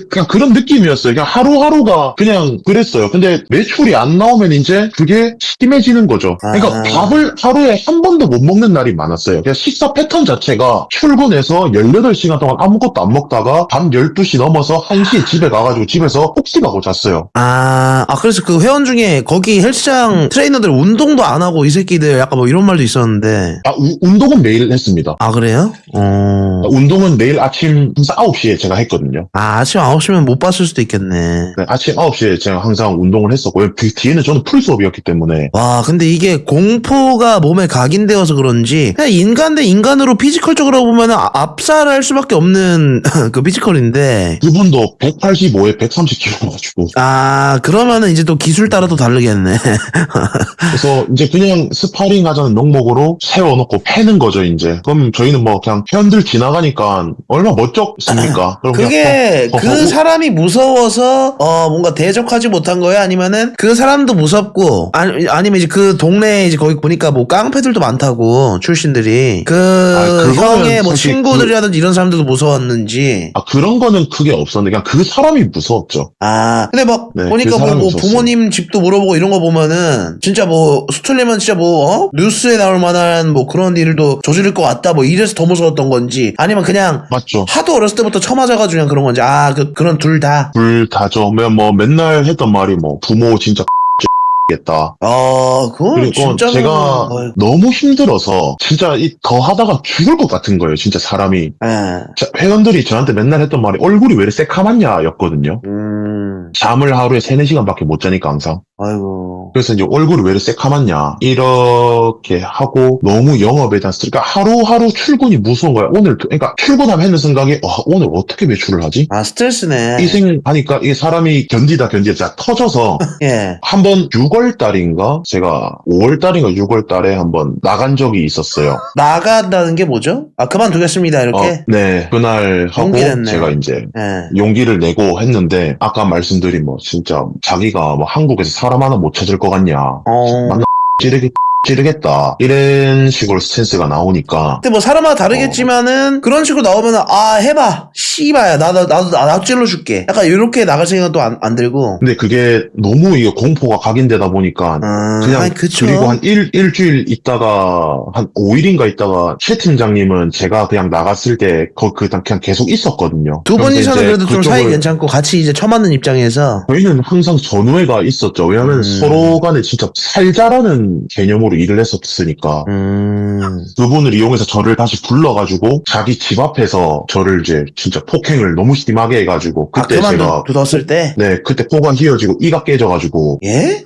그냥 그런 느낌이었어요. 그냥 하루하루가 그냥 그랬어요. 근데 매출이 안 나오면 이제 그게 심해지는 거죠. 그러니까 밥을 하루에 한 번도 못 먹는 날이 많았어요. 그냥 식사 패턴 자체가 출근해서 18시간 동안 아무것도 안 먹다가 밤 12시 넘어서 1시에 집에 가가지고 집에서 폭식하고 잤어요. 그래서 그 회원 중에 거기 헬스장 트레이너들 운동도 안 하고 이 새끼들 약간 뭐 이런 말도 있었는데. 운동은 매일 했습니다. 아, 그래요? 운동은 매일 아침 9시에 제가 했거든요. 아침 9시면 못 봤을 수도 있겠네. 네, 아침 9시에 제가 항상 운동을 했었고요. 그 뒤에는 저는 풀수업이었기 때문에. 와, 근데 이게 공포가 몸에 각인되어서 그런지 그냥 인간 대 인간으로 피지컬적으로 보면 압살할 수밖에 없는 그 피지컬인데. 그분도 185에 130kg가지고. 그러면은 이제 또 기술 따라 또 다르겠네. 그래서 이제 그냥 스파링 하자는 명목으로 세워놓고 패는 거죠, 이제. 그럼 저희는 뭐 그냥 회원들 지나가니까 얼마나 멋쩍습니까? 그럼 그게 그냥 그 사람이 무서워서 뭔가 대적하지 못한 거야? 아니면은 그 사람도 무섭고 아니면 이제 그 동네에 이제 거기 보니까 뭐 깡패들도 많다고 출신들이 그 그거는 형의 뭐 사실 친구들이라든지 이런 사람들도 무서웠는지. 그런 거는 크게 없었는데 그냥 그 사람이 무서웠죠. 근데 막 네, 보니까 그 사람이 뭐 무서웠어요. 부모님 집도 물어보고 이런 거 보면은 진짜 뭐 수틀리면 진짜 뭐 뉴스에 나올 만한 뭐 그런 일도 저지를 것 같다 뭐 이래서 더 무서웠던 건지 아니면 그냥 맞죠. 하도 어렸을 때부터 쳐맞아가지고 그냥 그런 건지. 그런 둘 다. 둘 다죠. 뭐 맨날 했던 말이 뭐 부모 진짜 겠다. 그건 그리고 진짜 제가 너무 힘들어서 진짜 더 하다가 죽을 것 같은 거예요. 진짜 사람이. 회원들이 저한테 맨날 했던 말이 얼굴이 왜 이렇게 새카맣냐 였거든요. 잠을 하루에 3-4시간밖에 못 자니까 항상. 아이고. 그래서 이제 얼굴이 왜 이렇게 새카맣냐 이렇게 하고 너무 영업에 대한 스트레스. 그러니까 하루하루 출근이 무서운 거야. 그러니까 출근하면 했는 생각이 오늘 어떻게 매출을 하지? 스트레스네. 이 생각하니까 이 사람이 견디다 진짜 터져서 예. 한번 6월달인가? 제가 5월달인가 6월달에 한번 나간 적이 있었어요. 나간다는 게 뭐죠? 그만두겠습니다 이렇게? 네. 그날 하고 용기 냈네. 제가 이제 예. 용기를 내고 했는데 아까 말씀드린 뭐 진짜 자기가 뭐 한국에서 사람 하나 못 찾을 것 같냐. 만나 찌르기 찌르겠다. 이런 식으로 스탠스가 나오니까. 근데 뭐 사람마다 다르겠지만은 그런 식으로 나오면은 해봐 씨발야 나도 찔러줄게 약간 이렇게 나갈 생각도 안 들고. 근데 그게 너무 이게 공포가 각인되다 보니까 그냥 아니, 그쵸. 그리고 한 일주일 있다가 한 5일인가 있다가 최 팀장님은 제가 그냥 나갔을 때 그냥 계속 있었거든요. 두 그런데 분이서는 이제 그래도 좀 사이 그쪽을 괜찮고 같이 이제 처맞는 입장에서. 저희는 항상 전우회가 있었죠. 왜냐하면 서로 간에 진짜 살자라는 개념으로 일을 했었으니까 그분을 이용해서 저를 다시 불러가지고 자기 집 앞에서 저를 이제 진짜 폭행을 너무 심하게 해가지고 그때 제가 그만뒀을 때. 네 그때 코가 휘어지고 이가 깨져가지고 예?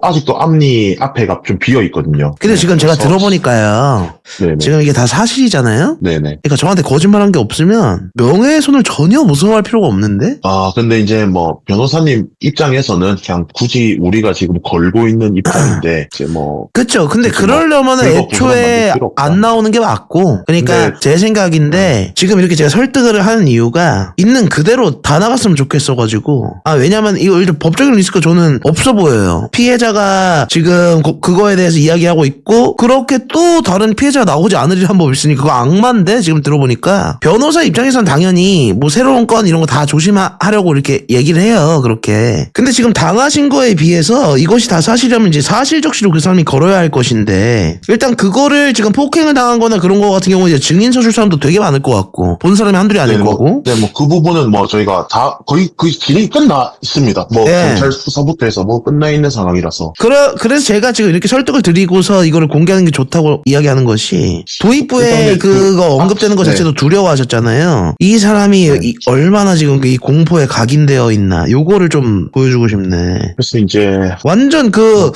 아직도 앞니 앞에가 좀 비어 있거든요. 근데 네, 지금 제가 그래서- 들어보니까요. 네네. 지금 이게 다 사실이잖아요? 네네. 그러니까 저한테 거짓말한 게 없으면 명예훼손을 전혀 무서워할 필요가 없는데? 근데 이제 뭐 변호사님 입장에서는 그냥 굳이 우리가 지금 걸고 있는 입장인데 이제 뭐 그쵸. 근데 그치, 그러려면은 뭐 불법 애초에 만들 필요 없다. 안 나오는 게 맞고. 그러니까 근데- 제 생각인데 지금 이렇게 제가 설득을 하는 이유가 있는 그대로 다 나갔으면 좋겠어가지고. 왜냐면 이거 일단 법적인 리스크가 저는 없어 보여요. 피해자가 지금 그거에 대해서 이야기하고 있고 그렇게 또 다른 피해자가 나오지 않으리란 법이 있으니 그거 악마인데 지금 들어보니까 변호사 입장에서는 당연히 뭐 새로운 건 이런 거 다 조심하려고 이렇게 얘기를 해요. 그렇게. 근데 지금 당하신 거에 비해서 이것이 다 사실이라면 이제 사실적시로 그 사람이 걸어야 할 것인데 일단 그거를 지금 폭행을 당한 거나 그런 거 같은 경우는 이제 증인 서줄 사람도 되게 많을 것 같고 본 사람이 한둘이 아닐 거고. 네, 뭐 그 부분은 뭐 저희가 다 거의 진행이 끝나 있습니다. 뭐 네. 경찰 수사부터 해서 뭐 끝나 있는 상황이라서. 그래서 제가 지금 이렇게 설득을 드리고서 이거를 공개하는 게 좋다고 이야기하는 것이 도입부에 일단은 그거 언급되는 것 네. 자체도 두려워하셨잖아요. 이 사람이 네. 얼마나 지금 이 공포에 각인되어 있나 요거를 좀 보여주고 싶네. 그래서 이제 완전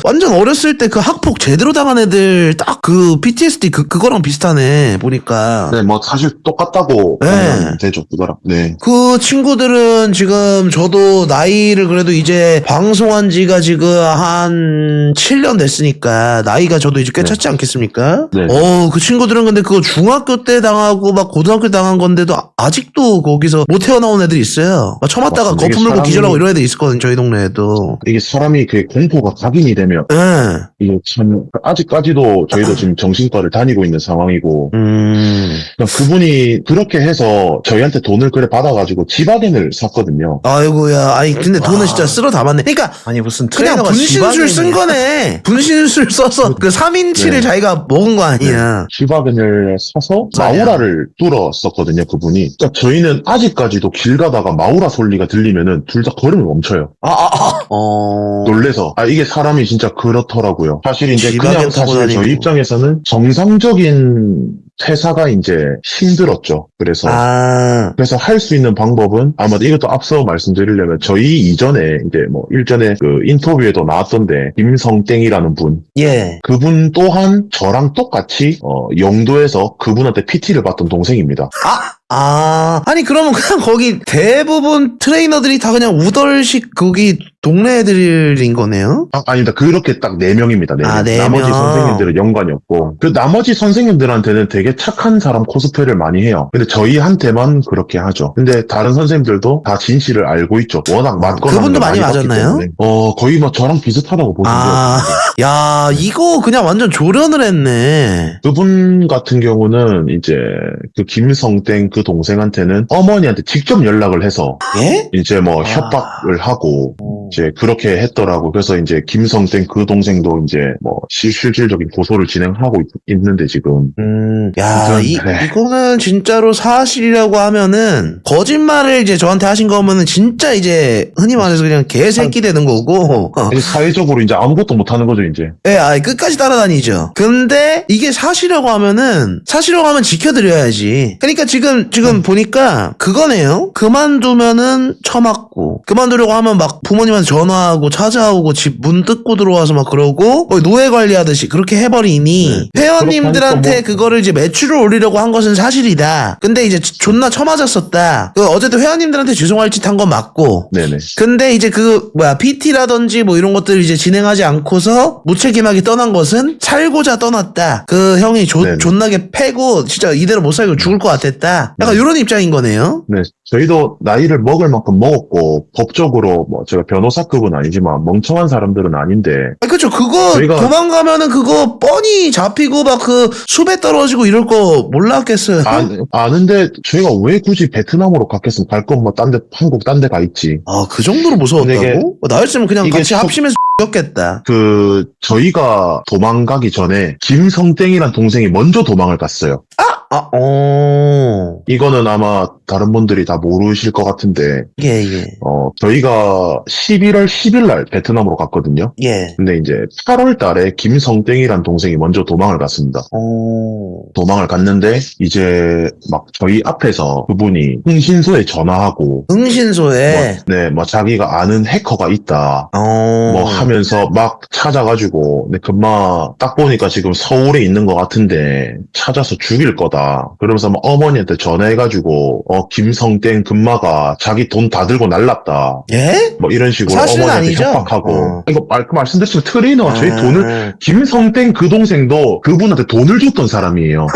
완전 어렸을 때 그 학폭 제대로 당한 애들 딱 그 PTSD 그거랑 비슷하네 보니까. 네, 뭐 사실 똑같다고 네. 보면 되죠, 그거랑. 네. 그 친구들은 지금 저도 나이를 그래도 이제 방송한 지가 지금 한 7년 됐으니까 나이가 저도 이제 꽤 네. 찼지 않겠습니까? 네. 그 친구들은 근데 그거 중학교 때 당하고 막 고등학교 때 당한 건데도 아직도 거기서 못 태어나온 애들이 있어요. 막 처맞다가 맞습니다. 이게 거품 물고 사람이- 기절하고 이런 애들 있었거든 저희 동네에도. 이게 사람이 그 공포가 각인이 되면 예. 이게 참 아직까지도 저희도 지금 정신과를 다니고 있는 상황이고 그러니까 그분이 그렇게 해서 저희한테 돈을 그래 받아가지고 지바겐을 샀거든요. 아이고야. 아니 근데 돈은 진짜 쓸어 담았네. 그러니까 아니 무슨 그냥 트레이너가 분신술 쓴 지방인이야. 거네. 분신술 써서 그 3인치를 네. 자기가 먹은 거 아니야. 지바겐을 사서 맞아요. 마우라를 뚫었었거든요, 그분이. 그러니까 저희는 아직까지도 길 가다가 마우라 소리가 들리면은 둘 다 걸음을 멈춰요. 놀래서. 이게 사람이 진짜 그렇더라고요. 사실 이제 지바겐 그냥 타고 사실 다니고. 저희 입장에서는 정상적인 퇴사가 이제 힘들었죠. 그래서 할 수 있는 방법은 아마도 이것도 앞서 말씀드리려면 저희 이전에 이제 뭐 일전에 그 인터뷰에도 나왔던데 김성땡이라는 분 예. 그분 또한 저랑 똑같이 영도에서 그분한테 PT를 받던 동생입니다. 아니 그러면 그냥 거기 대부분 트레이너들이 다 그냥 우덜식 거기 동네 애들인 거네요? 아닙니다. 그렇게 딱 4명입니다. 4명. 네 나머지 명. 선생님들은 연관이 없고 그 나머지 선생님들한테는 되게 착한 사람 코스프레를 많이 해요. 근데 저희한테만 그렇게 하죠. 근데 다른 선생님들도 다 진실을 알고 있죠. 워낙 맞거나 그분도 많이 봤기 맞았나요? 때문에. 거의 뭐 저랑 비슷하다고 보시면 돼요. 야 이거 그냥 완전 조련을 했네. 그분 같은 경우는 이제 그 김성땡 그 동생한테는 어머니한테 직접 연락을 해서 예? 이제 뭐 협박을 하고 이제 그렇게 했더라고. 그래서 이제 김성땡 그 동생도 이제 뭐 실질적인 고소를 진행하고 있는데 지금. 야, 아무튼, 네. 이거는 진짜로 사실이라고 하면은, 거짓말을 이제 저한테 하신 거면은, 진짜 이제, 흔히 말해서 그냥 개새끼 되는 거고, 이제 사회적으로 이제 아무것도 못하는 거죠 이제. 예, 끝까지 따라다니죠. 근데, 이게 사실이라고 하면은, 사실이라고 하면 지켜드려야지. 그러니까 지금 보니까, 그거네요. 그만두면은 처맞고, 그만두려고 하면 막 부모님한테 전화하고, 찾아오고, 집 문 뜯고 들어와서 막 그러고, 거의 노예 관리하듯이 그렇게 해버리니, 회원님들한테 그렇다니까 그거를 이제 매출을 올리려고 한 것은 사실이다. 근데 이제 존나 처맞았었다. 어쨌든 회원님들한테 죄송할 짓 한 건 맞고. 네네. 근데 이제 PT라든지 뭐 이런 것들을 이제 진행하지 않고서 무책임하게 떠난 것은 살고자 떠났다. 그 형이 네네. 존나게 패고 진짜 이대로 못 살고 죽을 것 같았다. 약간 이런 입장인 거네요. 네. 저희도 나이를 먹을 만큼 먹었고 법적으로 뭐 제가 변호 변호사급은 아니지만 멍청한 사람들은 아닌데 아, 그쵸. 그거 저희가- 도망가면은 그거 뻔히 잡히고 막 그 숲에 떨어지고 이럴 거 몰랐겠어요. 아는데 저희가 왜 굳이 베트남으로 갔겠으면 갈 건 뭐 딴 데 한국 딴 데 가 있지. 아, 그 정도로 무서웠다고? 근데 이게- 나였으면 그냥 이게 같이 합심해서 X였겠다. 저희가 도망가기 전에 김성땡이란 동생이 먼저 도망을 갔어요. 이거는 아마 다른 분들이 다 모르실 것 같은데, 예, 예. 저희가 11월 10일 날 베트남으로 갔거든요. 예. 근데 이제 8월 달에 김성땡이란 동생이 먼저 도망을 갔습니다. 도망을 갔는데, 이제 막 저희 앞에서 그분이 흥신소에 전화하고, 흥신소에, 뭐 자기가 아는 해커가 있다. 뭐 하면서 막 찾아가지고, 근데 금방 딱 보니까 지금 서울에 있는 것 같은데, 찾아서 죽일 거다. 그러면서 막 어머니한테 전화해가지고, 김성땡 금마가 자기 돈 다 들고 날랐다. 예? 뭐 이런 식으로 사실은 어머니한테 아니죠? 협박하고. 이거 말씀드렸지만 트레이너가 저희 아. 돈을, 김성땡 그 동생도 그분한테 돈을 줬던 사람이에요.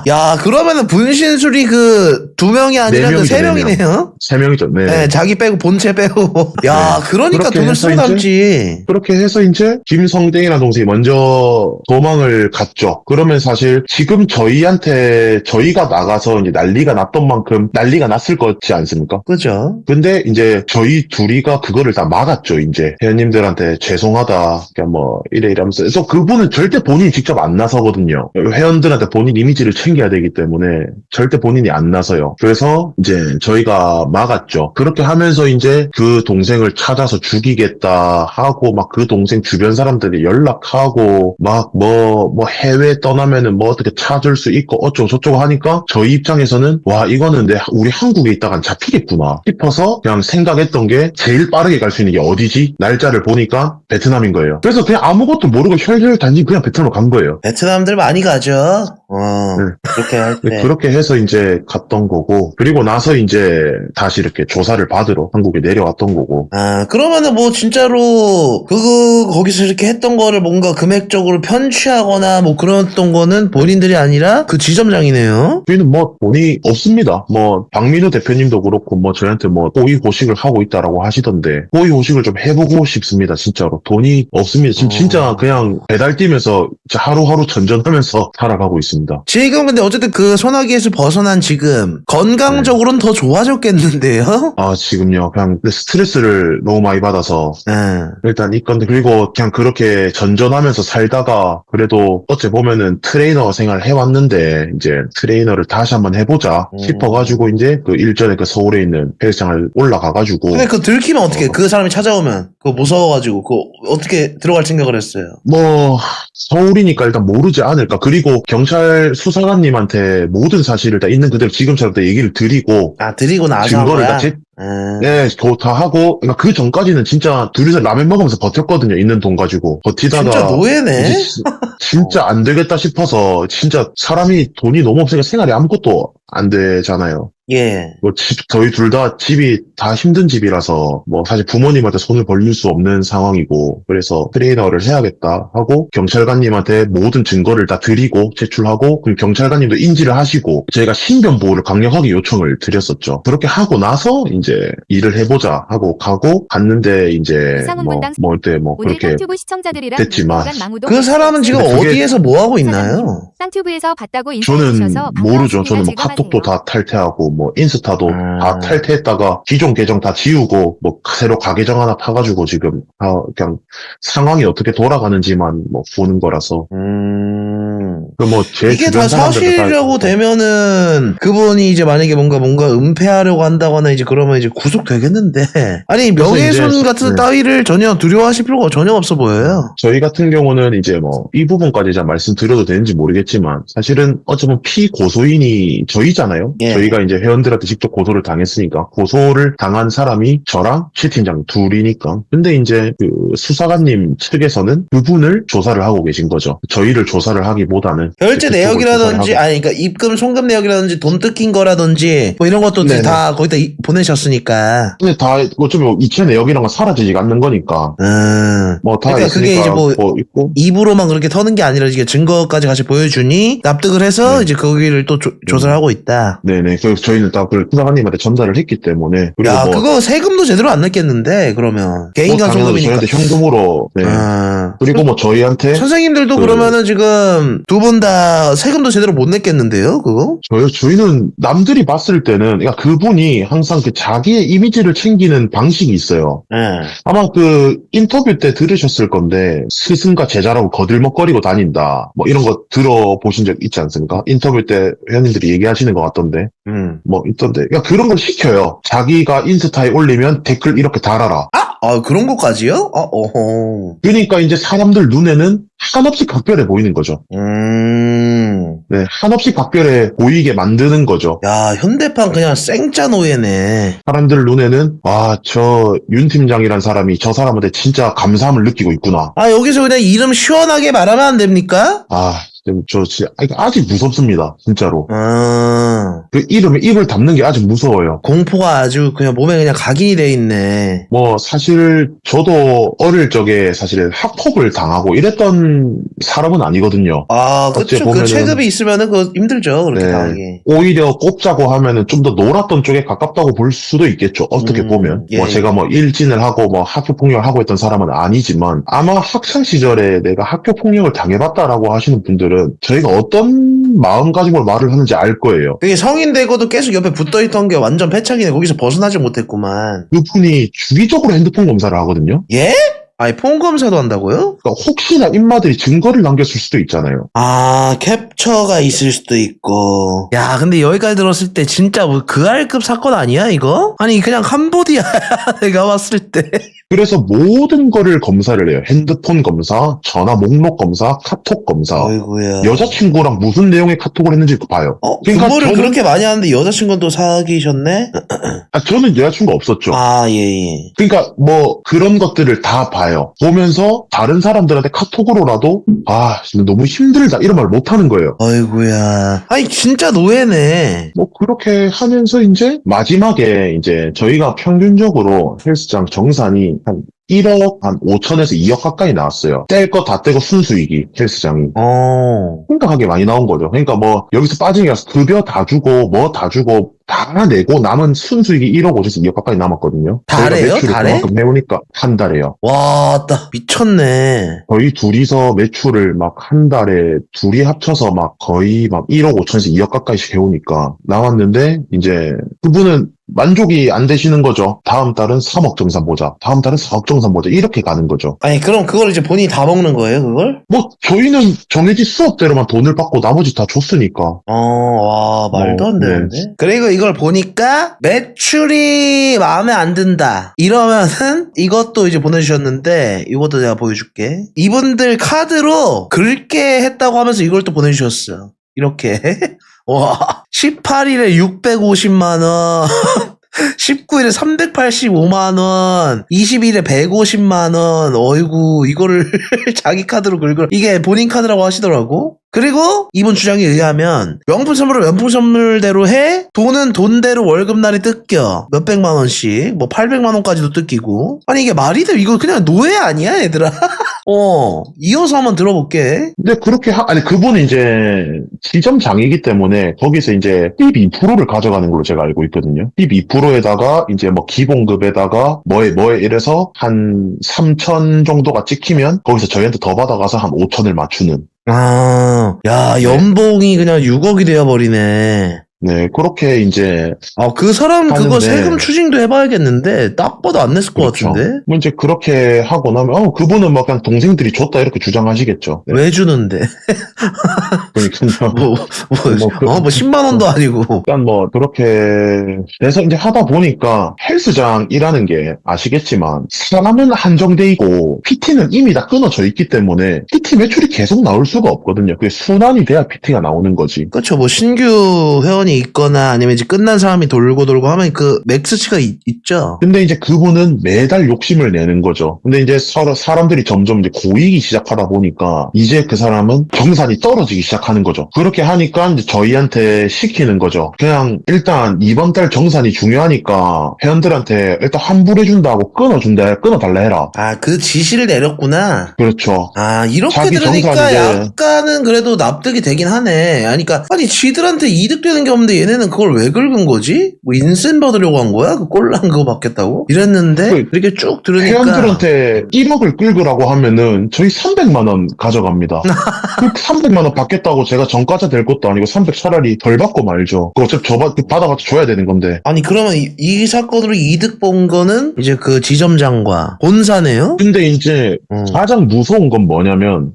야, 그러면은 분신술이 그 2명이 아니라 네 그 명이죠, 3명이네요? 3명이죠. 네. 네, 자기 빼고 본체 빼고. 야, 그러니까 그렇게 돈을 해서 쓰고 이제- 남지. 그렇게 해서 이제 김성땡이라는 동생이 먼저 도망을 갔죠. 그러면 사실 지금 저희가 나가서 이제 난리가 났던 만큼 난리가 났을 거지 않습니까? 그죠? 근데 이제 저희 둘이가 그거를 다 막았죠. 이제 회원님들한테 죄송하다. 그냥 뭐 이러면서. 그래서 그분은 절대 본인이 직접 안 나서거든요. 회원들한테 본인 이미지를 챙겨야 되기 때문에 절대 본인이 안 나서요. 그래서 이제 저희가 막았죠. 그렇게 하면서 이제 그 동생을 찾아서 죽이겠다 하고 막 그 동생 주변 사람들이 연락하고 막 뭐 해외 떠나면은 뭐 어떻게 찾을 수 있고 어쩌고 저쩌고 하니까 저희 입장에서는 와 이거는 우리 한국에 있다간 잡히겠구나 싶어서 그냥 생각했던 게 제일 빠르게 갈 수 있는 게 어디지? 날짜를 보니까 베트남인 거예요. 그래서 그냥 아무것도 모르고 혈혈 단지 그냥 베트남으로 간 거예요. 베트남들 많이 가죠. 그렇게 할 때. 그렇게 해서 이제 갔던 거고 그리고 나서 이제 다시 이렇게 조사를 받으러 한국에 내려왔던 거고. 그러면은 뭐 진짜로 거기서 이렇게 했던 거를 뭔가 금액적으로 편취하거나 뭐 그랬던 거는 본인들이 아니라 그 지점장이네요. 저희는 뭐 돈이 없습니다. 뭐 박민우 대표님도 그렇고 뭐 저희한테 뭐 호의호식을 하고 있다라고 하시던데 호의호식을 좀 해보고 싶습니다. 진짜로 돈이 없습니다. 지금 진짜 그냥 배달 뛰면서 진짜 하루하루 전전하면서 살아가고 있습니다. 지금 근데 어쨌든 그 소나기에서 벗어난 지금 건강적으로는 더 좋아졌겠는데요? 지금요 그냥 스트레스를 너무 많이 받아서 네. 일단 이 건데 그리고 그냥 그렇게 전전하면서 살다가 그래도 어째 보면은 트레이너 생활 해왔는데 이제 트레이너를 다시 한번 해보자 싶어가지고 이제 그 일전에 그 서울에 있는 헬스장을 올라가가지고 근데 그거 들키면 어떻게 그 사람이 찾아오면 그거 무서워가지고 그거 어떻게 들어갈 생각을 했어요? 뭐 서울이니까 일단 모르지 않을까. 그리고 경찰 수사관님한테 모든 사실을 다 있는 그대로 지금처럼 다 얘기를 드리고 드리고 나서 한 증거를 거야? 네, 다 하고 그러니까 그 전까지는 진짜 둘이서 라면 먹으면서 버텼거든요. 있는 돈 가지고 버티다가 진짜 노예네? 이제 진짜 안 되겠다 싶어서 진짜 사람이 돈이 너무 없으니까 생활이 아무것도 안 되잖아요. 예. 뭐 저희 둘 다 집이 다 힘든 집이라서 뭐 사실 부모님한테 손을 벌릴 수 없는 상황이고 그래서 트레이너를 해야겠다 하고 경찰관님한테 모든 증거를 다 드리고 제출하고 그리고 경찰관님도 인지를 하시고 저희가 신변 보호를 강력하게 요청을 드렸었죠. 그렇게 하고 나서 이제 일을 해보자 하고 갔는데 이제 오늘 그렇게 쌍튜브 시청자들이랑 됐지만 망우동 그 사람은 지금 근데 그게- 어디에서 뭐 하고 있나요? 쌍튜브에서 봤다고 저는 인사해주셔서 모르죠. 저는 뭐 반갑습니다. 카톡도 다 탈퇴하고 뭐 인스타도 아. 다 탈퇴했다가 기존 계정 다 지우고 뭐 새로 가계정 하나 파가지고 지금 그냥 상황이 어떻게 돌아가는지만 뭐 보는 거라서 제 이게 다 사실이라고 되면은 그분이 이제 만약에 뭔가 은폐하려고 한다거나 이제 그러면 이제 구속되겠는데 아니 명예훼손 이제- 같은 네. 따위를 전혀 두려워하실 필요가 전혀 없어 보여요. 저희 같은 경우는 이제 뭐 이 부분까지 잘 말씀드려도 되는지 모르겠지만 사실은 어쩌면 피고소인이 저희잖아요. 예. 저희가 이제 회원들한테 직접 고소를 당했으니까 고소를 당한 사람이 저랑 최 팀장 둘이니까. 근데 이제 그 수사관님 측에서는 그분을 조사를 하고 계신 거죠. 저희를 조사를 하기보다는 결제 그쪽을 내역이라든지 조사를 하고. 아니 그러니까 입금 송금 내역이라든지 돈 뜯긴 거라든지 뭐 이런 것도 네네. 다 거기다 보내셨으니까. 근데 다 어쩌면 이체 내역이란 건 사라지지가 않는 거니까 뭐 다 그러니까 그게 있으니까 이제 뭐 있고. 입으로만 그렇게 터는 게 아니라 이게 증거까지 같이 보여주니 납득을 해서 네. 이제 거기를 또 조사를 하고 있다. 네네. 저희 저희는 다 그걸 부사관님한테 전달을 했기 때문에. 그리고 야, 뭐 그거 세금도 제대로 안 냈겠는데, 그러면. 개인 당연하죠. 가소금이니까. 저희한테 현금으로. 네. 아. 그리고 뭐 저희한테 선생님들도 그- 그러면은 지금 두 분 다 세금도 제대로 못 냈겠는데요, 그거? 저희는 남들이 봤을 때는 그러니까 그분이 항상 그 자기의 이미지를 챙기는 방식이 있어요. 네. 아마 그 인터뷰 때 들으셨을 건데 스승과 제자라고 거들먹거리고 다닌다. 뭐 이런 거 들어보신 적 있지 않습니까? 인터뷰 때 회원님들이 얘기하시는 것 같던데. 뭐 있던데. 그러니까 그런 걸 시켜요. 자기가 인스타에 올리면 댓글 이렇게 달아라. 아, 그런 것까지요? 어허. 그러니까 이제 사람들 눈에는 한없이 각별해 보이는 거죠. 네, 한없이 각별해 보이게 만드는 거죠. 야, 현대판 그냥 생짜 노예네. 사람들 눈에는 저 윤 팀장이란 사람이 저 사람한테 진짜 감사함을 느끼고 있구나. 아, 여기서 그냥 이름 시원하게 말하면 안 됩니까? 저 진짜 아직 무섭습니다. 진짜로. 아, 그 이름에 입을 담는 게 아직 무서워요. 공포가 아주 그냥 몸에 그냥 각인이 돼 있네. 뭐 사실 저도 어릴 적에 사실 학폭을 당하고 이랬던 사람은 아니거든요. 아, 어째 그쵸. 그 보면은- 체급이 있으면은 그거 힘들죠. 그렇게 네. 당하기. 오히려 꼽자고 하면은 좀 더 놀았던 쪽에 가깝다고 볼 수도 있겠죠. 어떻게 보면. 예, 뭐 예. 제가 뭐 일진을 하고 뭐 학교 폭력을 하고 있던 사람은 아니지만 아마 학창 시절에 내가 학교 폭력을 당해봤다라고 하시는 분들은 저희가 어떤 마음가짐으로 말을 하는지 알 거예요. 그게 성인 되고도 계속 옆에 붙어있던 게 완전 패착이네. 거기서 벗어나지 못했구만. 그분이 주기적으로 핸드폰 검사를 하거든요. 예? 아니, 폰 검사도 한다고요? 그러니까 혹시나 인마들이 증거를 남겼을 수도 있잖아요. 아, 캡처가 있을 수도 있고. 야, 근데 여기까지 들었을 때 진짜 뭐 그 알급 사건 아니야, 이거? 아니, 그냥 캄보디아 내가 봤을 때. 그래서 모든 거를 검사를 해요. 핸드폰 검사, 전화 목록 검사, 카톡 검사. 어이구야. 여자친구랑 무슨 내용의 카톡을 했는지 봐요. 그러니까 그거를 저는- 그렇게 많이 하는데 여자친구는 또 사귀셨네? 저는 여자친구 없었죠. 아, 예, 예. 그러니까 뭐 그런 것들을 다 봐요. 보면서 다른 사람들한테 카톡으로라도 너무 힘들다 이런 말 못하는 거예요. 어이구야. 아니, 진짜 노예네. 뭐 그렇게 하면서 이제 마지막에 이제 저희가 평균적으로 헬스장 정산이 한 1억 한 5천에서 2억 가까이 나왔어요. 뗄 거 다 떼고 순수익이 헬스장이. 심각하게 많이 나온 거죠. 그러니까 뭐 여기서 빠진 게 급여 다 주고 뭐 다 주고 다 내고 남은 순수익이 1억 5천에서 2억 가까이 남았거든요. 저희가 달에요? 매출이 달에? 그만큼 해오니까 한 달에요. 와, 나 미쳤네. 저희 둘이서 매출을 막 한 달에 둘이 합쳐서 막 거의 막 1억 5천에서 2억 가까이씩 해오니까 나왔는데 이제 그분은 만족이 안 되시는 거죠. 다음 달은 3억 정산 보자. 다음 달은 4억 정산 보자. 이렇게 가는 거죠. 아니, 그럼 그걸 이제 본인이 다 먹는 거예요, 그걸? 뭐 저희는 정해진 수업대로만 돈을 받고 나머지 다 줬으니까. 와, 말도 안 네. 되는데? 그리고 이걸 보니까 매출이 마음에 안 든다. 이러면은 이것도 이제 보내주셨는데 이것도 내가 보여줄게. 이분들 카드로 긁게 했다고 하면서 이걸 또 보내주셨어. 이렇게. 와, 18일에 650만원. 19일에 385만원, 20일에 150만원, 어이구, 이거를 자기 카드로 긁으라. 이게 본인 카드라고 하시더라고. 그리고 이분 주장에 의하면 명품 선물을 명품 선물대로 해 돈은 돈대로 월급날이 뜯겨 몇백만원씩 뭐 800만원까지도 뜯기고 아니 이게 말이 돼? 이거 그냥 노예 아니야 얘들아? 이어서 한번 들어볼게. 근데 그렇게 아니 그분은 이제 지점장이기 때문에 거기서 이제 팁 2%를 가져가는 걸로 제가 알고 있거든요. 팁 2%에다가 이제 뭐 기본급에다가 뭐에 이래서 한 3천 정도가 찍히면 거기서 저희한테 더 받아가서 한 5천을 맞추는. 야, 연봉이 그냥 6억이 되어버리네. 네, 그렇게 이제. 그 사람 그거 하는데. 세금 추징도 해봐야겠는데, 딱 봐도 안 냈을 것 그렇죠. 같은데? 뭐 이제 그렇게 하고 나면, 그분은 막 그냥 동생들이 줬다 이렇게 주장하시겠죠. 네. 왜 주는데? 그러니까 뭐 10만원도 아니고. 일단 뭐 그렇게 돼서 이제 하다 보니까 헬스장이라는 게 아시겠지만 사람은 한정돼 있고 PT는 이미 다 끊어져 있기 때문에 PT 매출이 계속 나올 수가 없거든요. 그게 순환이 돼야 PT가 나오는 거지. 그쵸, 뭐, 신규 회원이 있거나 아니면 이제 끝난 사람이 돌고 하면 그 맥스치가 있죠. 근데 이제 그분은 매달 욕심을 내는 거죠. 근데 이제 사람들이 점점 이제 고이기 시작하다 보니까 이제 그 사람은 정산이 떨어지기 시작하는 거죠. 그렇게 하니까 이제 저희한테 시키는 거죠. 그냥 일단 이번 달 정산이 중요하니까 회원들한테 일단 환불해준다고 끊어달라 해라. 그 지시를 내렸구나. 그렇죠. 이렇게 자기 들으니까 정산이제 약간은 그래도 납득이 되긴 하네. 그러니까, 아니, 지들한테 이득되는 게 없는데 얘네는 그걸 왜 긁은 거지? 뭐 인센 받으려고 한 거야? 그 꼴랑 그거 받겠다고? 이랬는데 이렇게 쭉 들으니까 회원들한테 1억을 끌으라고 하면은 저희 300만 원 가져갑니다. 그 300만 원 받겠다고 제가 전과자 될 것도 아니고 300 차라리 덜 받고 말죠. 그거 어차피 받아가지고 줘야 되는 건데. 아니 그러면 이 사건으로 이득 본 거는 이제 그 지점장과 본사네요? 근데 이제 가장 무서운 건 뭐냐면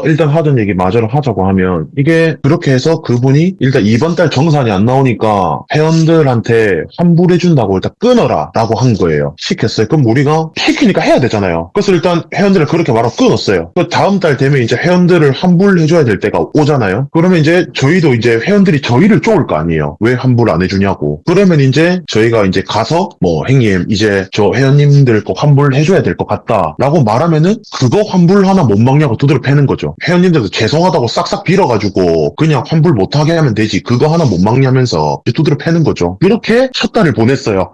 일단 하던 얘기 마저로 하자고 하면 이게 그렇게 해서 그분이 일단 이번 달 정산이 안 나오니까 회원들한테 환불해준다고 일단 끊어라 라고 한 거예요. 시켰어요. 그럼 우리가 시키니까 해야 되잖아요. 그래서 일단 회원들을 그렇게 말하고 끊었어요. 그 다음 달 되면 이제 회원들을 환불해줘야 될 때가 오잖아요. 그러면 이제 저희도 이제 회원들이 저희를 쪼을 거 아니에요. 왜 환불 안 해주냐고. 그러면 이제 저희가 이제 가서 뭐 형님 이제 저 회원님들 거 환불해줘야 될 것 같다 라고 말하면은 그거 환불 하나 못 막냐고 두드려 패는 거죠. 회원님들도 죄송하다고 싹싹 빌어가지고 그냥 환불 못하게 하면 되지 그거 하나 못 막냐면서 두드려 패는 거죠. 이렇게 첫 달을 보냈어요.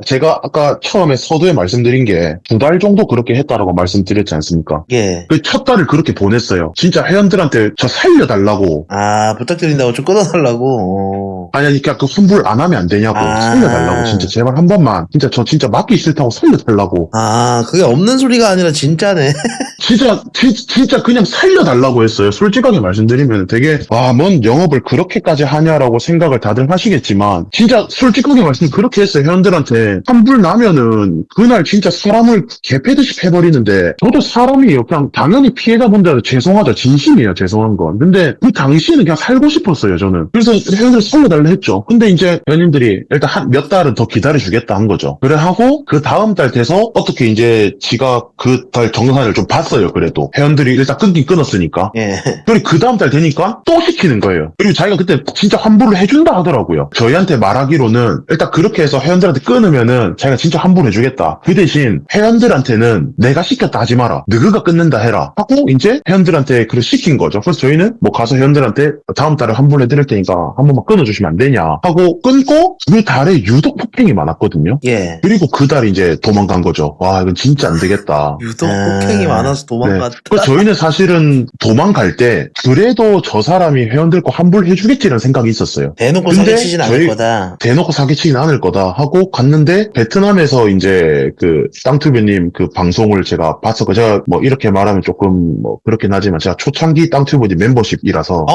제가 아까 처음에 서두에 말씀드린 게 2달 정도 그렇게 했다라고 말씀드렸지 않습니까? 예. 그 첫 달을 그렇게 보냈어요. 진짜 회원들한테 저 살려달라고. 아 부탁드린다고 좀 끊어달라고. 아니 그러니까 그 환불 안 하면 안 되냐고. 살려달라고. 진짜 제발 한 번만. 진짜 저 진짜 맞기 싫다고 살려달라고. 아 그게 없는 소리가 아니라 진짜네. 진짜 그냥 살려달라고 했어요. 솔직하게 말씀드리면 되게 뭔 영업을 그렇게까지 하냐라고 생각을 다들 하시겠지만 진짜 솔직하게 말씀 그렇게 했어요. 회원들한테 환불 나면은 그날 진짜 사람을 개패듯이 패버리는데 저도 사람이에요. 그냥 당연히 피해자분들한테 죄송하죠. 진심이에요. 죄송한 건. 근데 그 당시에는 그냥 살고 싶었어요. 저는. 그래서 회원들 살려달라 했죠. 근데 이제 회원님들이 일단 몇 달은 더 기다려주겠다 한 거죠. 그래 하고 그 다음 달 돼서 어떻게 이제 지가 그 달 정산을 좀 봤어요. 그래도 회원들이 일단 끊긴 끊었으니까. 예. 그리고 그 다음 달 되니까 또 시키는 거예요. 그리고 자기가 그때 진짜 환불을 해준다 하더라고요. 저희한테 말하기로는 일단 그렇게 해서 회원들한테 끊으면은 자기가 진짜 환불해주겠다. 그 대신 회원들한테는 내가 시켰다 하지 마라. 너가 끊는다 해라. 하고 이제 회원들한테 그걸 시킨 거죠. 그래서 저희는 뭐 가서 회원들한테 다음 달에 환불해드릴 테니까 한 번만 끊어주시면 안 되냐 하고 끊고 그 달에 유독 폭행이 많았거든요. 예. 그리고 그 달 이제 도망간 거죠. 와 이건 진짜 안 되겠다. 유독 폭행이 많아서 도망갔다. 네. 그래서 저희는 사실은 도망갈 때 그래도 저 사람이 회원들 거 환불해주겠지라는 생각이 있었어요. 대놓고 근데 사기치진 않을 거다. 대놓고 사기치진 않을 거다 하고 갔는데 베트남에서 이제 그 땅튜브님 그 방송을 제가 봤었고 제가 뭐 이렇게 말하면 조금 뭐 그렇긴 하지만 제가 초창기 땅튜브님 멤버십이라서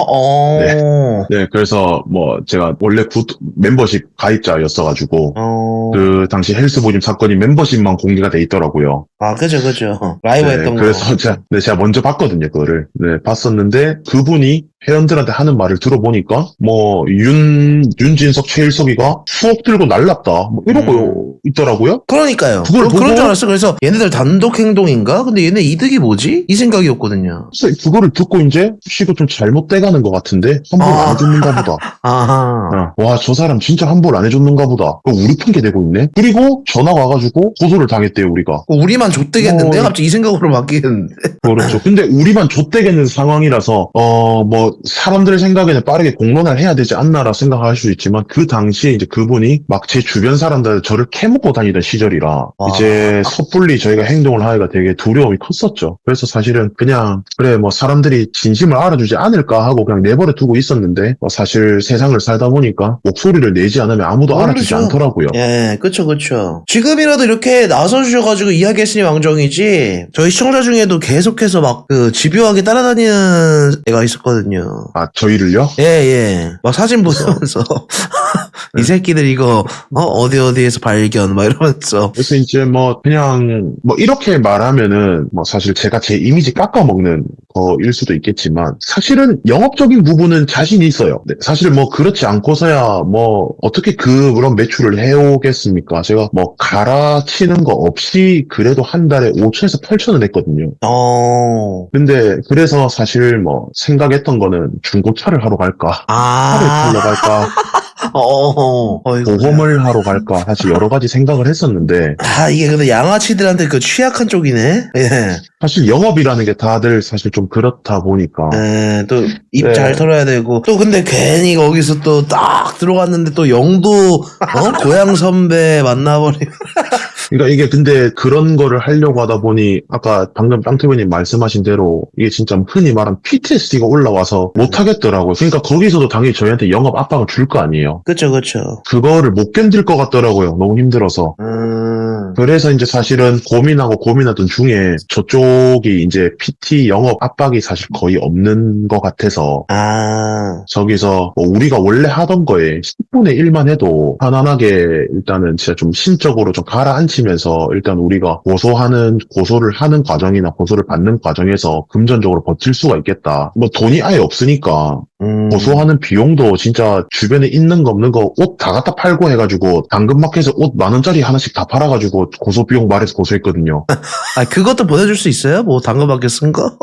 네, 그래서 뭐 제가 원래 멤버십 가입자였어가지고 그 당시 헬스보님 사건이 멤버십만 공개가 돼 있더라고요. 아 그죠. 라이브 했던 거. 그래서 제가 먼저 봤거든요, 그거를. 네, 봤었는데 그분이 회원들한테 하는 말을 들어보니까 뭐 윤진석, 최일석이가 수억 들고 날랐다 뭐 이러고 있더라고요. 그러니까요. 그걸 보고 그런 줄 알았어. 그래서 얘네들 단독 행동인가? 근데 얘네 이득이 뭐지? 이 생각이었거든요. 그래서 그거를 듣고 이제 이거 좀 잘못돼가는 것 같은데 환불 안 해줬는가 보다. 아하. 와, 저 사람 진짜 환불 안 해줬는가 보다. 그거 우리 핑계 대고 있네. 그리고 전화 와가지고 고소를 당했대요, 우리가. 우리만 좆되겠는데? 갑자기 이 생각으로 바뀌겠는데? 그렇죠. 근데 우리만 좆되겠는 상황이라서 뭐 사람들 생각에는 빠르게 공론화를 해야 되지 않나라 생각할 수 있지만 그 당시에 이제 그분이 막 제 주변 사람들 저를 캐묻고 다니던 시절이라 이제 섣불리 저희가 행동을 하기가 되게 두려움이 컸었죠. 그래서 사실은 그냥 그래 뭐 사람들이 진심을 알아주지 않을까 하고 그냥 내버려 두고 있었는데 사실 세상을 살다 보니까 목소리를 내지 않으면 아무도 알아주지 않더라고요. 예, 그쵸. 지금이라도 이렇게 나서주셔가지고 이야기했으니 왕정이지 저희 시청자 중에도 계속해서 막 그 집요하게 따라다니는 애가 있었거든요. 아, 저희를요? 예. 막 사진 보면서 이 새끼들 이거 어디에서 발견 막 이러면서. 그래서 이제 뭐 그냥 뭐 이렇게 말하면은 뭐 사실 제가 제 이미지 깎아먹는 거일 수도 있겠지만 사실은 영업적인 부분은 자신이 있어요. 네, 사실 뭐 그렇지 않고서야 뭐 어떻게 그런 매출을 해오겠습니까? 제가 뭐 갈아치는 거 없이 그래도 한 달에 5천에서 8천은 했거든요. 근데 그래서 사실 뭐 생각했던 거는 중고차를 하러 갈까? 차를 타러 갈까? 보험을 하러 갈까? 사실 여러 가지 생각을 했었는데. 이게 근데 양아치들한테 그 취약한 쪽이네? 예. 사실 영업이라는 게 다들 사실 좀 그렇다 보니까. 또 입 잘 털어야 되고. 또 근데 괜히 거기서 또 딱 들어갔는데 또 영도, 고향 선배 만나버리면. 그러니까 이게 근데 그런 거를 하려고 하다 보니 아까 방금 땅태부님 말씀하신 대로 이게 진짜 흔히 말하는 PTSD가 올라와서 못 하겠더라고요. 그러니까 거기서도 당연히 저희한테 영업 압박을 줄 거 아니에요. 그쵸, 그쵸. 그거를 못 견딜 것 같더라고요. 너무 힘들어서. 그래서 이제 사실은 고민하던 중에 저쪽이 이제 PT 영업 압박이 사실 거의 없는 것 같아서 저기서 뭐 우리가 원래 하던 거에 10분의 1만 해도 편안하게 일단은 진짜 좀 심적으로 좀 가라앉히면서 일단 우리가 고소를 하는 과정이나 고소를 받는 과정에서 금전적으로 버틸 수가 있겠다. 뭐 돈이 아예 없으니까 고소하는 비용도 진짜 주변에 있는 거 없는 거 옷 다 갖다 팔고 해가지고 당근마켓에서 옷 10,000원짜리 하나씩 다 팔아가지고 고소 비용 말해서 고소했거든요. 그것도 보내줄 수 있어요? 뭐 당근밖에 쓴 거?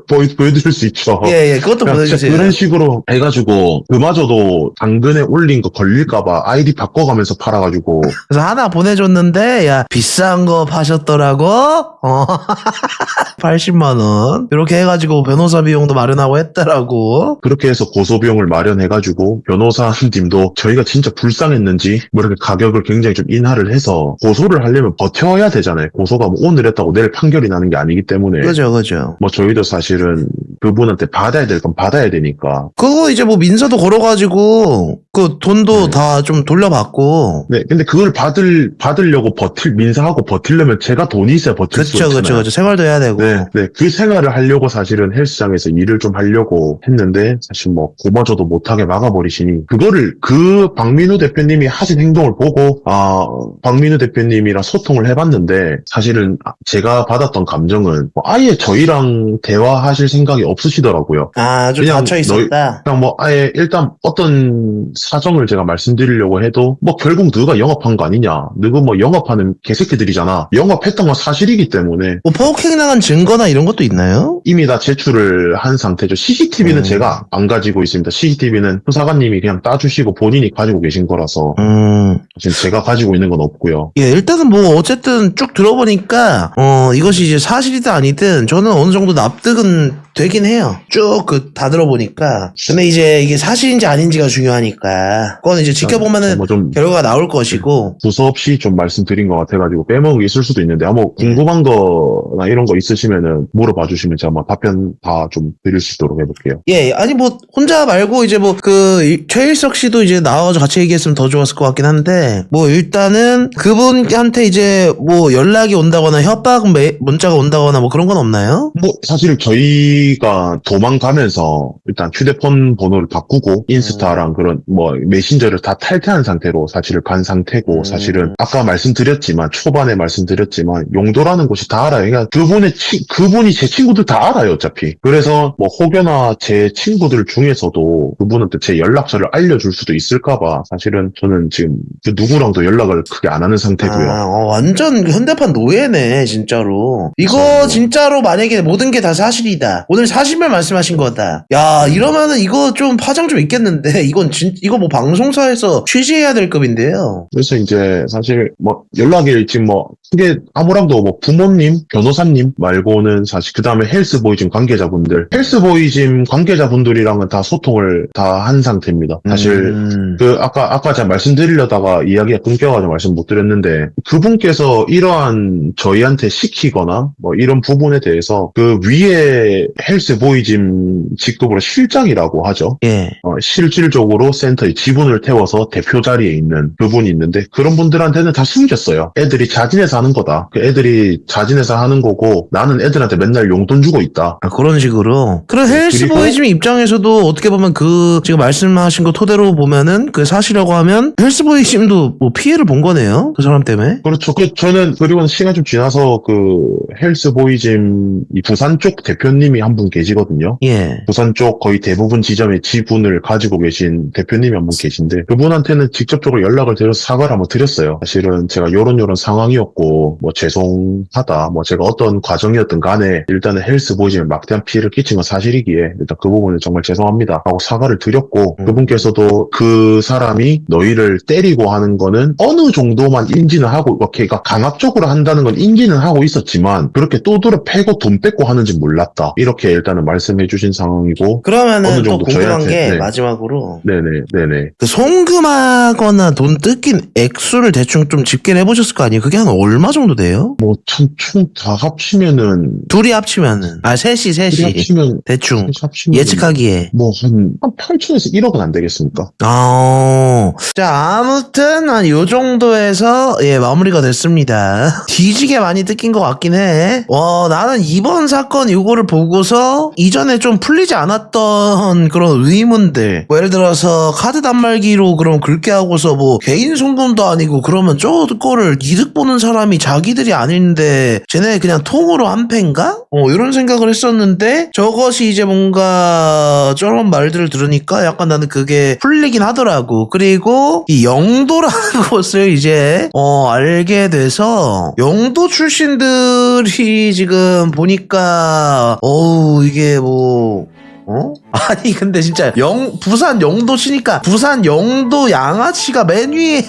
보여드릴 수 있죠. 예, 그것도 보내주세요. 그런 식으로 해가지고 그마저도 당근에 올린 거 걸릴까봐 아이디 바꿔가면서 팔아가지고 그래서 하나 보내줬는데, 야, 비싼 거 파셨더라고? 80만원. 이렇게 해가지고 변호사 비용도 마련하고 했더라고. 그렇게 해서 고소 비용을 마련해가지고 변호사님도 저희가 진짜 불쌍했는지 뭐 이렇게 가격을 굉장히 좀 인하를 해서 고소를 하려면 버텨야 되잖아요. 고소가 뭐 오늘 했다고 내일 판결이 나는 게 아니기 때문에 그죠. 뭐 저희도 사실은 그분한테 받아야 될 건 받아야 되니까. 그거 이제 뭐 민서도 걸어가지고, 그 돈도 다 좀 돌려받고. 네, 근데 그걸 받으려고 민사하고 버틸려면 제가 돈이 있어야 버틸 수 있잖아요. 그쵸. 생활도 해야 되고. 네, 그 생활을 하려고 사실은 헬스장에서 일을 좀 하려고 했는데 사실 뭐 고마저도 못하게 막아버리시니 그거를 그 박민우 대표님이 하신 행동을 보고 박민우 대표님이랑 소통을 해봤는데 사실은 제가 받았던 감정은 뭐 아예 저희랑 대화하실 생각이 없으시더라고요. 좀 그냥 닫혀 있었다. 그냥 뭐 아예 일단 어떤 사정을 제가 말씀드리려고 해도 뭐 결국 너가 영업한 거 아니냐, 너가 뭐 영업하는 개새끼들이잖아, 영업했던 건 사실이기 때문에. 뭐 포킹 당한 증거나 이런 것도 있나요? 이미 다 제출을 한 상태죠. CCTV는 제가 안 가지고 있습니다. CCTV는 수사관님이 그냥 따주시고 본인이 가지고 계신 거라서 지금 제가 가지고 있는 건 없고요. 예, 일단은 뭐 어쨌든 쭉 들어보니까 이것이 이제 사실이든 아니든 저는 어느 정도 납득은 되긴 해요. 쭉 다 들어보니까. 근데 이제 이게 사실인지 아닌지가 중요하니까 그건 이제 지켜보면은 뭐 좀 결과가 나올 것이고. 두서없이 좀 말씀드린 것 같아가지고 빼먹은 게 있을 수도 있는데 뭐 궁금한 거나 이런 거 있으시면은 물어봐 주시면 제가 뭐 답변 다 좀 드릴 수 있도록 해볼게요. 예, 아니 뭐 혼자 말고 이제 뭐 최일석 씨도 이제 나와서 같이 얘기했으면 더 좋았을 것 같긴 한데 뭐 일단은 그분한테 이제 뭐 연락이 온다거나 협박 문자가 온다거나 뭐 그런 건 없나요? 뭐 사실 저희가 도망가면서 일단 휴대폰 번호를 바꾸고 인스타랑 그런 뭐 메신저를 다 탈퇴한 상태로 사실을 간 상태고 사실은 아까 초반에 말씀드렸지만 용도라는 곳이 다 알아요. 그러니까 그분이 제 친구들 다 알아요, 어차피. 그래서 뭐 혹여나 제 친구들 중에서도 그분한테 제 연락처를 알려줄 수도 있을까봐 사실은 저는 지금 그 누구랑도 연락을 크게 안 하는 상태고요. 완전 현대판 노예네, 진짜로. 이거 그렇죠. 진짜로 만약에 모든 게 다 사실이다. 오늘 사실만 말씀하신 거다. 야, 이러면은 이거 좀 파장 좀 있겠는데. 이거 뭐 방송사에서 취재해야 될 급인데요. 그래서 이제 사실 뭐 연락이 지금 뭐 크게 아무랑도 뭐 부모님, 변호사님 말고는 사실 그 다음에 헬스보이짐 관계자분들이랑은 다 소통을 다 한 상태입니다. 사실 아까 제가 말씀드리려다가 이야기가 끊겨가지고 말씀 못 드렸는데 그분께서 이러한 저희한테 시키거나 뭐 이런 부분에 대해서 그 위에 헬스보이짐 직급으로 실장이라고 하죠. 예. 실질적으로 센터에 지분을 태워서 대표 자리에 있는 그분이 있는데 그런 분들한테는 다 숨겼어요. 애들이 자진해서 하는 거다. 그 애들이 자진해서 하는 거고 나는 애들한테 맨날 용돈 주고 있다. 그런 식으로. 그런 헬스보이즘 입장에서도 어떻게 보면 지금 말씀하신 거 토대로 보면은 그 사실이라고 하면 헬스보이즘도 뭐 피해를 본 거네요. 그 사람 때문에. 그렇죠. 저는 그리고 시간 좀 지나서 그 헬스보이즘 이 부산 쪽 대표님이 한 분 계시거든요. 예. 부산 쪽 거의 대부분 지점의 지분을 가지고 계신 대표님이 한 분 계신데 그분한테는 직접적으로 연락을 드려서 사과를 한번 드렸어요. 사실은 제가 요런 상황이었고 뭐 죄송하다. 뭐 제가 어떤 과정이었든 간에 일단은 헬스보이즘에 막대한 피해를 끼친 건 사실이기에 일단 그 부분을 때문에 정말 죄송합니다 하고 사과를 드렸고 그분께서도 그 사람이 너희를 때리고 하는 거는 어느 정도만 인지는 하고 이렇게 강압적으로 한다는 건 인지는 하고 있었지만 그렇게 또들어 패고 돈 뺏고 하는지 몰랐다 이렇게 일단은 말씀해 주신 상황이고 그러면은 어느 또 정도 궁금한 저희한테, 게 네. 마지막으로 네네 그 송금하거나 돈 뜯긴 액수를 대충 좀 집계를 해보셨을 거 아니에요? 그게 한 얼마 정도 돼요? 뭐 총 다 합치면은 둘이 합치면은 셋이 합치면 대충 합치면 예측하기에 뭐한 8천에서 1억은 안 되겠습니까? 자, 아무튼 한 요 정도에서 예 마무리가 됐습니다. 뒤지게 많이 뜯긴 것 같긴 해. 나는 이번 사건 요거를 보고서 이전에 좀 풀리지 않았던 그런 의문들, 뭐 예를 들어서 카드 단말기로 그럼 긁게 하고서 뭐 개인 송금도 아니고 그러면 저거를 이득 보는 사람이 자기들이 아닌데 쟤네 그냥 통으로 한 패인가? 이런 생각을 했었는데 저것이 이제 뭔가 저런 말들을 들으니까 약간 나는 그게 풀리긴 하더라고. 그리고 이 영도라는 곳을 이제 알게 돼서 영도 출신들이 지금 보니까 이게 뭐 아니 근데 진짜 부산 영도 치니까 부산 영도 양아치가 맨 위에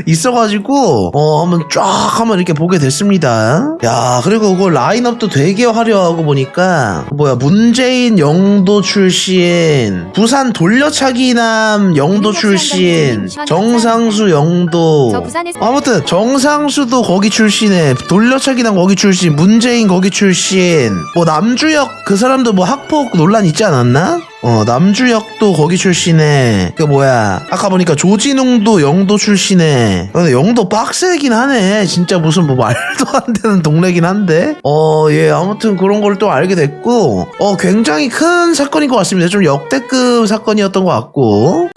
있어가지고 한번 이렇게 보게 됐습니다. 야, 그리고 그거 라인업도 되게 화려하고 보니까 문재인 영도 출신, 부산 돌려차기남 영도 출신, 정상수 영도, 저 부산에서 아무튼 정상수도 거기 출신에, 돌려차기남 거기 출신, 문재인 거기 출신, 뭐 남주혁 그 사람도 뭐 학폭 논란 있지 않았나? 남주혁도 거기 출신에, 아까 보니까 조진웅도 영도 출신에. 근데 영도 빡세긴 하네. 진짜 무슨 뭐 말도 안 되는 동네긴 한데. 예, 아무튼 그런 걸 또 알게 됐고, 굉장히 큰 사건인 것 같습니다. 좀 역대급 사건이었던 것 같고.